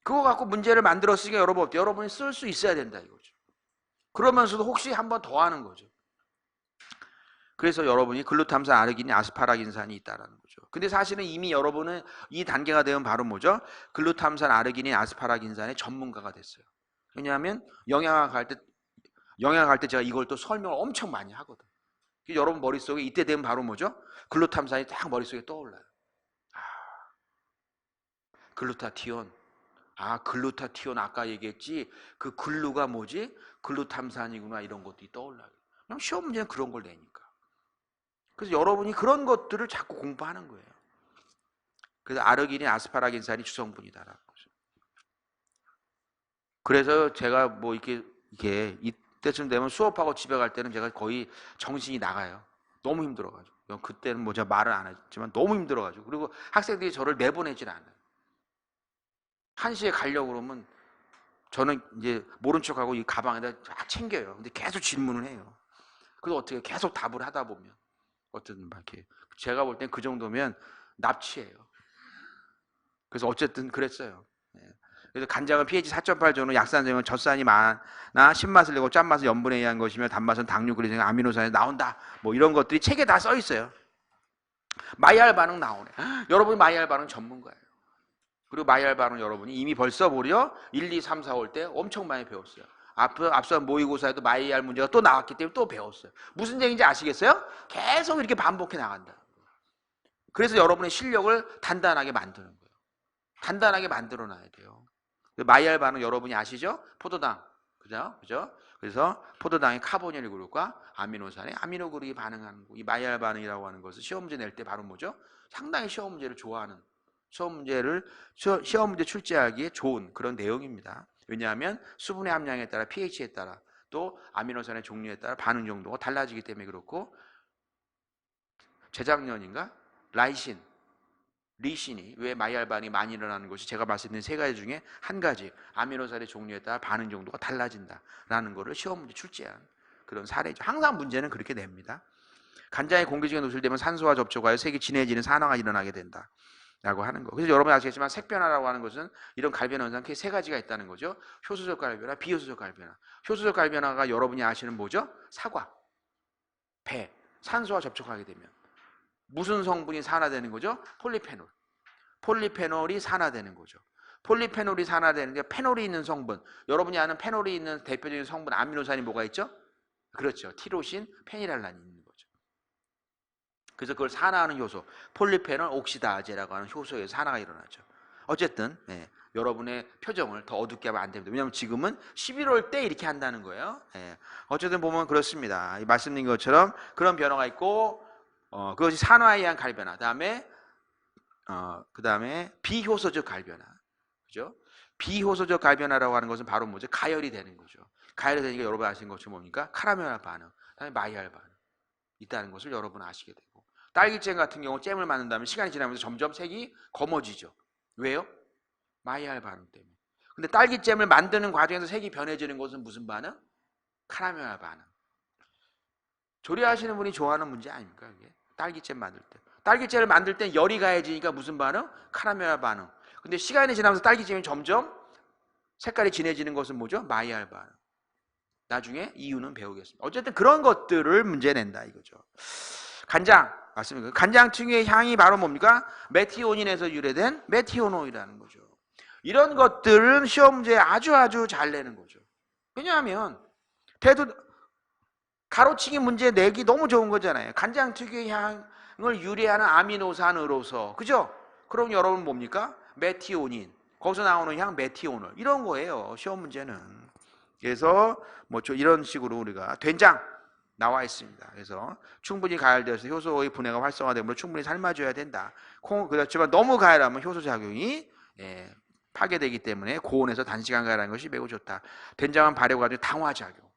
S1: 그거 갖고 문제를 만들었으니까 여러분 어때요? 여러분이 쓸 수 있어야 된다 이거죠. 그러면서도 혹시 한 번 더 하는 거죠. 그래서 여러분이 글루탐산, 아르기닌, 아스파라긴산이 있다는 거죠. 근데 사실은 이미 여러분은 이 단계가 되면 바로 뭐죠? 글루탐산, 아르기닌, 아스파라긴산의 전문가가 됐어요. 왜냐하면 영양학 할 때 제가 이걸 또 설명을 엄청 많이 하거든. 여러분 머릿속에 이때 되면 바로 뭐죠? 글루탐산이 딱 머릿속에 떠올라요. 글루타티온. 글루타티온 아까 얘기했지. 그 글루가 뭐지? 글루탐산이구나 이런 것들이 떠올라요. 그냥 시험 문제는 그런 걸 내니까. 그래서 여러분이 그런 것들을 자꾸 공부하는 거예요. 그래서 아르기닌, 아스파라긴산이 주성분이다라는 거죠. 그래서 제가 뭐 이렇게 이때쯤 되면 수업하고 집에 갈 때는 제가 거의 정신이 나가요. 너무 힘들어가지고. 그때는 뭐 제가 말을 안 했지만 너무 힘들어가지고. 그리고 학생들이 저를 내보내질 않아요. 1시에 가려고 그러면 저는 이제 모른 척하고 이 가방에다 쫙 챙겨요. 근데 계속 질문을 해요. 그래서 어떻게 계속 답을 하다 보면 어쨌든 막 이렇게 제가 볼 땐 그 정도면 납치예요. 그래서 어쨌든 그랬어요. 그래서 간장은 pH 4.8 정도, 약산성은 젖산이 많아 신맛을 내고 짠맛은 염분에 의한 것이며 단맛은 당류, 글리세린, 아미노산이 나온다. 뭐 이런 것들이 책에 다 써 있어요. 마이알 반응 나오네. 여러분이 마이알 반응 전문가예요. 그리고 마이알 반응 여러분이 이미 벌써 무려 1, 2, 3, 4 올 때 엄청 많이 배웠어요. 앞서 모의고사에도 마이알 문제가 또 나왔기 때문에 또 배웠어요. 무슨 얘기인지 아시겠어요? 계속 이렇게 반복해 나간다. 그래서 여러분의 실력을 단단하게 만드는 거예요. 단단하게 만들어 놔야 돼요. 마이알 반응 여러분이 아시죠? 포도당. 그죠? 그래서 포도당의 카보닐 그룹과 아미노산의 아미노 그룹이 반응하는 거. 이 마이알 반응이라고 하는 것을 시험 문제 낼 때 바로 뭐죠? 상당히 시험 문제를 좋아하는 시험 문제 출제하기에 좋은 그런 내용입니다. 왜냐하면 수분의 함량에 따라 pH에 따라 또 아미노산의 종류에 따라 반응 정도가 달라지기 때문에 그렇고 재작년인가? 리신이 왜 마이알 반응이 많이 일어나는 것이 제가 말씀드린 3가지 중에 한 가지 아미노산의 종류에 따라 반응 정도가 달라진다라는 것을 시험 문제 출제한 그런 사례죠. 항상 문제는 그렇게 냅니다. 간장이 공기 중에 노출되면 산소와 접촉하여 색이 진해지는 산화가 일어나게 된다. 라고 하는 거. 그래서 여러분이 아시겠지만 색변화라고 하는 것은 이런 갈변화 현상 크게 3가지가 있다는 거죠. 효소적 갈변화, 비효소적 갈변화. 효소적 갈변화가 여러분이 아시는 뭐죠? 사과, 배, 산소와 접촉하게 되면 무슨 성분이 산화되는 거죠? 폴리페놀. 폴리페놀이 산화되는 거죠. 폴리페놀이 산화되는 게 페놀이 있는 성분. 여러분이 아는 페놀이 있는 대표적인 성분 아미노산이 뭐가 있죠? 그렇죠. 티로신, 페니랄란이 있는 거죠. 그래서 그걸 산화하는 효소, 폴리페놀 옥시다제라고 하는 효소에서 산화가 일어나죠. 어쨌든 여러분의 표정을 더 어둡게 하면 안 됩니다. 왜냐하면 지금은 11월 때 이렇게 한다는 거예요. 어쨌든 보면 그렇습니다. 말씀드린 것처럼 그런 변화가 있고 그것이 산화에 의한 갈변화. 그다음에 비효소적 갈변화. 그죠? 비효소적 갈변화라고 하는 것은 바로 뭐죠? 가열이 되는 거죠. 가열이 되니까 여러분 아시는 것처럼 뭡니까? 카라멜 반응, 그다음에 마이알 반응 있다는 것을 여러분 아시게 되고, 딸기잼 같은 경우 잼을 만든다면 시간이 지나면서 점점 색이 검어지죠. 왜요? 마이알 반응 때문에. 근데 딸기잼을 만드는 과정에서 색이 변해지는 것은 무슨 반응? 카라멜 반응. 조리하시는 분이 좋아하는 문제 아닙니까? 이게 딸기잼 만들 때. 딸기잼을 만들 때 열이 가해지니까 무슨 반응? 카라멜 반응. 근데 시간이 지나면서 딸기잼이 점점 색깔이 진해지는 것은 뭐죠? 마이알 반응. 나중에 이유는 배우겠습니다. 어쨌든 그런 것들을 문제 낸다 이거죠. 간장 맞습니까? 간장 특유의 향이 바로 뭡니까? 메티오닌에서 유래된 메티오노이라는 거죠. 이런 것들은 시험 문제에 아주 잘 내는 거죠. 왜냐하면 가로치기 문제 내기 너무 좋은 거잖아요. 간장 특유의 향을 유래하는 아미노산으로서, 그죠? 그럼 여러분 뭡니까? 메티오닌, 거기서 나오는 향 메티오놀, 이런 거예요 시험 문제는. 그래서 뭐 이런 식으로 우리가 된장 나와 있습니다. 그래서 충분히 가열되어서 효소의 분해가 활성화되므로 충분히 삶아줘야 된다. 그렇지만 너무 가열하면 효소 작용이 파괴되기 때문에 고온에서 단시간 가열하는 것이 매우 좋다. 된장은 발효가지고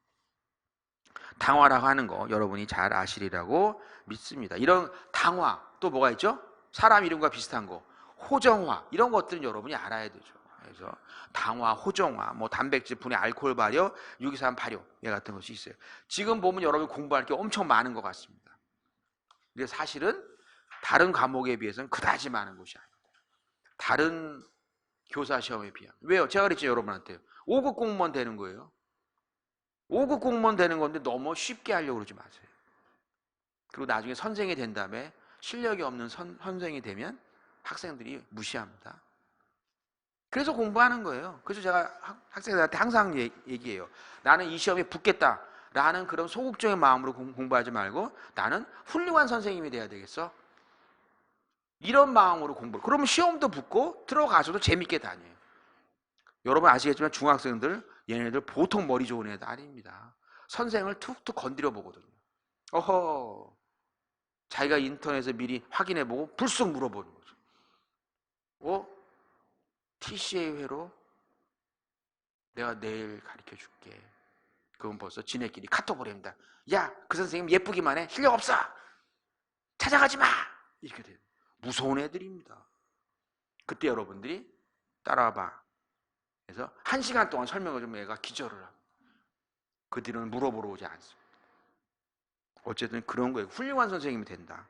S1: 당화라고 하는 거 여러분이 잘 아시리라고 믿습니다. 이런 당화 또 뭐가 있죠? 사람 이름과 비슷한 거, 호정화, 이런 것들은 여러분이 알아야 되죠. 그래서 당화, 호정화, 뭐 단백질 분해, 알코올 발효, 유기산 발효 같은 것이 있어요. 지금 보면 여러분 공부할 게 엄청 많은 것 같습니다. 근데 사실은 다른 과목에 비해서는 그다지 많은 것이 아닙니다. 다른 교사 시험에 비하면. 왜요? 제가 그랬죠 여러분한테. 5급 공무원 되는 거예요. 5급 공무원 되는 건데 너무 쉽게 하려고 그러지 마세요. 그리고 나중에 선생이 된 다음에 실력이 없는 선생이 되면 학생들이 무시합니다. 그래서 공부하는 거예요. 그래서 제가 학생들한테 항상 얘기해요. 나는 이 시험에 붙겠다 라는 그런 소극적인 마음으로 공부하지 말고 나는 훌륭한 선생님이 돼야 되겠어. 이런 마음으로 공부를. 그러면 시험도 붙고 들어가서도 재밌게 다녀요. 여러분 아시겠지만 중학생들 얘네들 보통 머리 좋은 애들 아닙니다. 선생을 툭툭 건드려 보거든요. 어허, 자기가 인터넷에 미리 확인해보고 불쑥 물어보는 거죠. TCA 회로 내가 내일 가르쳐 줄게. 그건 벌써 지네끼리 카톡 보냅니다. 야, 그 선생님 예쁘기만 해. 실력 없어. 찾아가지 마. 이렇게 돼요. 무서운 애들입니다. 그때 여러분들이 따라와봐. 그래서 1시간 동안 설명을 좀 애가 기절을 하고 그 뒤로는 물어보러 오지 않습니다. 어쨌든 그런 거예요. 훌륭한 선생님이 된다.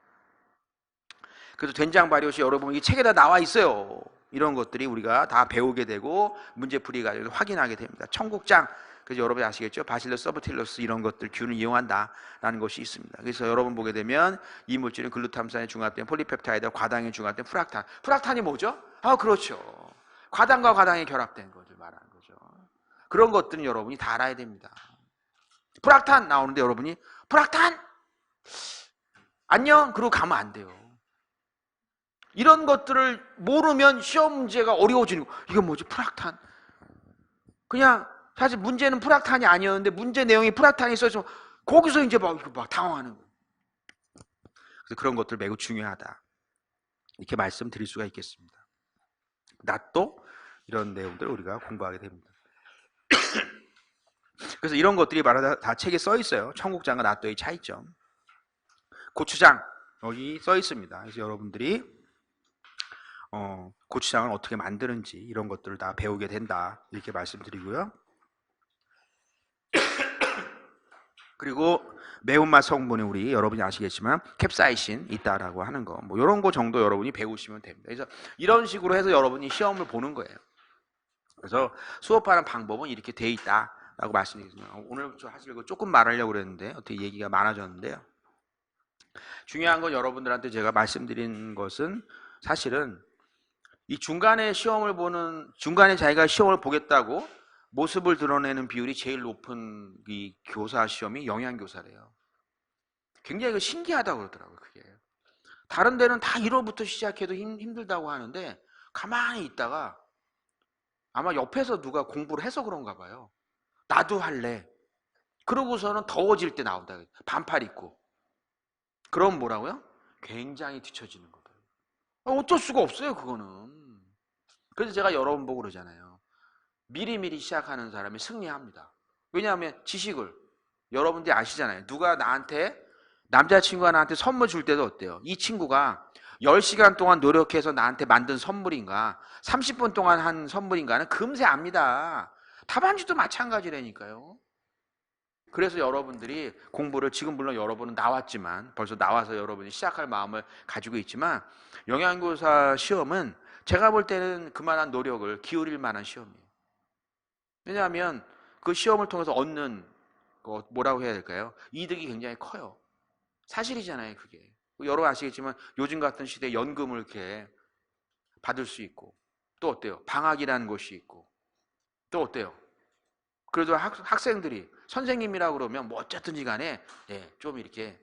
S1: 그래서 된장 발효시 여러분 이 책에다 나와 있어요. 이런 것들이 우리가 다 배우게 되고 문제풀이가 확인하게 됩니다. 청국장, 그래서 여러분이 아시겠죠? 바실러스 서브틸러스 이런 것들 균을 이용한다라는 것이 있습니다. 그래서 여러분 보게 되면 이 물질은 글루탐산의 중화된 폴리펩타이드, 과당의 중화된 프락탄. 프락탄이 뭐죠? 그렇죠. 과당과 과당이 결합된 것을 말하는 거죠. 그런 것들은 여러분이 다 알아야 됩니다. 프락탄 나오는데 여러분이 프락탄 안녕 그러고 가면 안 돼요. 이런 것들을 모르면 시험 문제가 어려워지는 거. 이건 뭐지? 프락탄. 그냥 사실 문제는 프락탄이 아니었는데 문제 내용이 프락탄이 있어서 거기서 이제 막 당황하는 거예요. 그래서 그런 것들 매우 중요하다. 이렇게 말씀드릴 수가 있겠습니다. 낫또 이런 내용들 우리가 공부하게 됩니다. 그래서 이런 것들이 바로 다 책에 써 있어요. 청국장과 낫또의 차이점. 고추장 여기 써 있습니다. 그래서 여러분들이 고추장을 어떻게 만드는지 이런 것들을 다 배우게 된다 이렇게 말씀드리고요. 그리고 매운맛 성분이 우리 여러분이 아시겠지만 캡사이신 있다라고 하는 거, 뭐 이런 거 정도 여러분이 배우시면 됩니다. 그래서 이런 식으로 해서 여러분이 시험을 보는 거예요. 그래서 수업하는 방법은 이렇게 돼 있다라고 말씀드리겠습니다. 오늘 사실 조금 말하려고 그랬는데 어떻게 얘기가 많아졌는데요. 중요한 건 여러분들한테 제가 말씀드린 것은 사실은 이 중간에 자기가 시험을 보겠다고 모습을 드러내는 비율이 제일 높은 이 교사 시험이 영양교사래요. 굉장히 그 신기하다고 그러더라고요, 그게. 다른 데는 다 1월부터 시작해도 힘들다고 하는데 가만히 있다가 아마 옆에서 누가 공부를 해서 그런가 봐요. 나도 할래. 그러고서는 더워질 때 나온다. 반팔 입고. 그럼 뭐라고요? 굉장히 뒤처지는 거예요. 어쩔 수가 없어요, 그거는. 그래서 제가 여러 번 보고 그러잖아요. 미리미리 시작하는 사람이 승리합니다. 왜냐하면 지식을 여러분들이 아시잖아요. 누가 남자친구가 나한테 선물 줄 때도 어때요? 이 친구가 10시간 동안 노력해서 나한테 만든 선물인가 30분 동안 한 선물인가는 금세 압니다. 답안지도 마찬가지라니까요. 그래서 여러분들이 공부를 지금 물론 여러분은 나왔지만 벌써 나와서 여러분이 시작할 마음을 가지고 있지만 영양교사 시험은 제가 볼 때는 그만한 노력을 기울일 만한 시험이에요. 왜냐하면 그 시험을 통해서 얻는 뭐라고 해야 될까요? 이득이 굉장히 커요. 사실이잖아요, 그게. 여러분 아시겠지만 요즘 같은 시대에 연금을 이렇게 받을 수 있고 또 어때요? 방학이라는 것이 있고 또 어때요? 그래도 학생들이 선생님이라고 그러면 뭐 어쨌든지 간에 좀 이렇게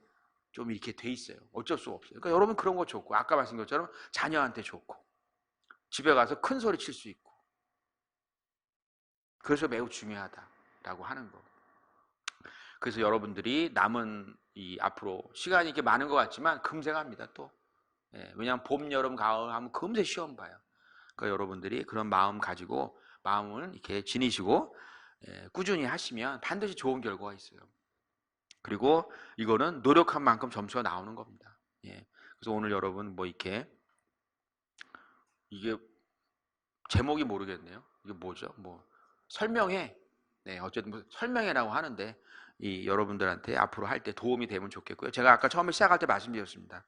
S1: 돼 있어요. 어쩔 수가 없어요. 그러니까 여러분 그런 거 좋고 아까 말씀드린 것처럼 자녀한테 좋고 집에 가서 큰 소리 칠 수 있고 그래서 매우 중요하다라고 하는 거. 그래서 여러분들이 남은 이 앞으로 시간이 이렇게 많은 것 같지만 금세 갑니다 또. 왜냐하면 봄, 여름, 가을 하면 금세 시험 봐요. 그러니까 여러분들이 그런 마음 가지고 마음을 이렇게 지니시고 꾸준히 하시면 반드시 좋은 결과가 있어요. 그리고 이거는 노력한 만큼 점수가 나오는 겁니다. 그래서 오늘 여러분 뭐 이게 제목이 모르겠네요. 이게 뭐죠? 뭐 설명회. 어쨌든 뭐 설명회라고 하는데 이 여러분들한테 앞으로 할 때 도움이 되면 좋겠고요. 제가 아까 처음에 시작할 때 말씀드렸습니다.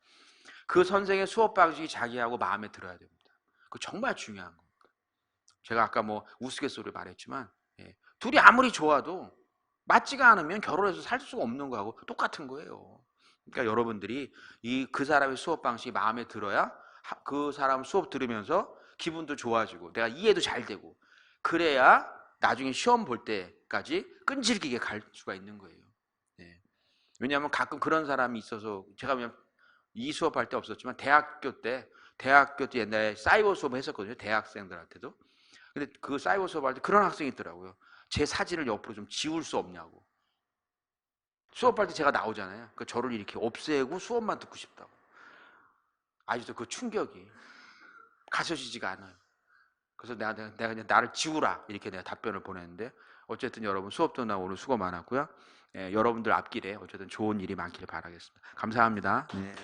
S1: 그 선생의 수업 방식이 자기하고 마음에 들어야 됩니다. 그거 정말 중요한 겁니다. 제가 아까 뭐 우스갯소리를 말했지만 둘이 아무리 좋아도 맞지가 않으면 결혼해서 살 수가 없는 거하고 똑같은 거예요. 그러니까 여러분들이 그 사람의 수업 방식이 마음에 들어야 그 사람 수업 들으면서 기분도 좋아지고 내가 이해도 잘 되고 그래야 나중에 시험 볼 때까지 끈질기게 갈 수가 있는 거예요. 왜냐하면 가끔 그런 사람이 있어서 제가 그냥 이 수업할 때 없었지만 대학교 때 옛날에 사이버 수업을 했었거든요. 대학생들한테도. 근데 그 사이버 수업할 때 그런 학생이 있더라고요. 제 사진을 옆으로 좀 지울 수 없냐고. 수업할 때 제가 나오잖아요. 그러니까 저를 이렇게 없애고 수업만 듣고 싶다고. 아직도 그 충격이 가셔지지가 않아요. 그래서 내가 그냥 나를 지우라 이렇게 내가 답변을 보냈는데 어쨌든 여러분 수업도 나 오늘 수고 많았고요. 여러분들 앞길에 어쨌든 좋은 일이 많기를 바라겠습니다. 감사합니다. 네.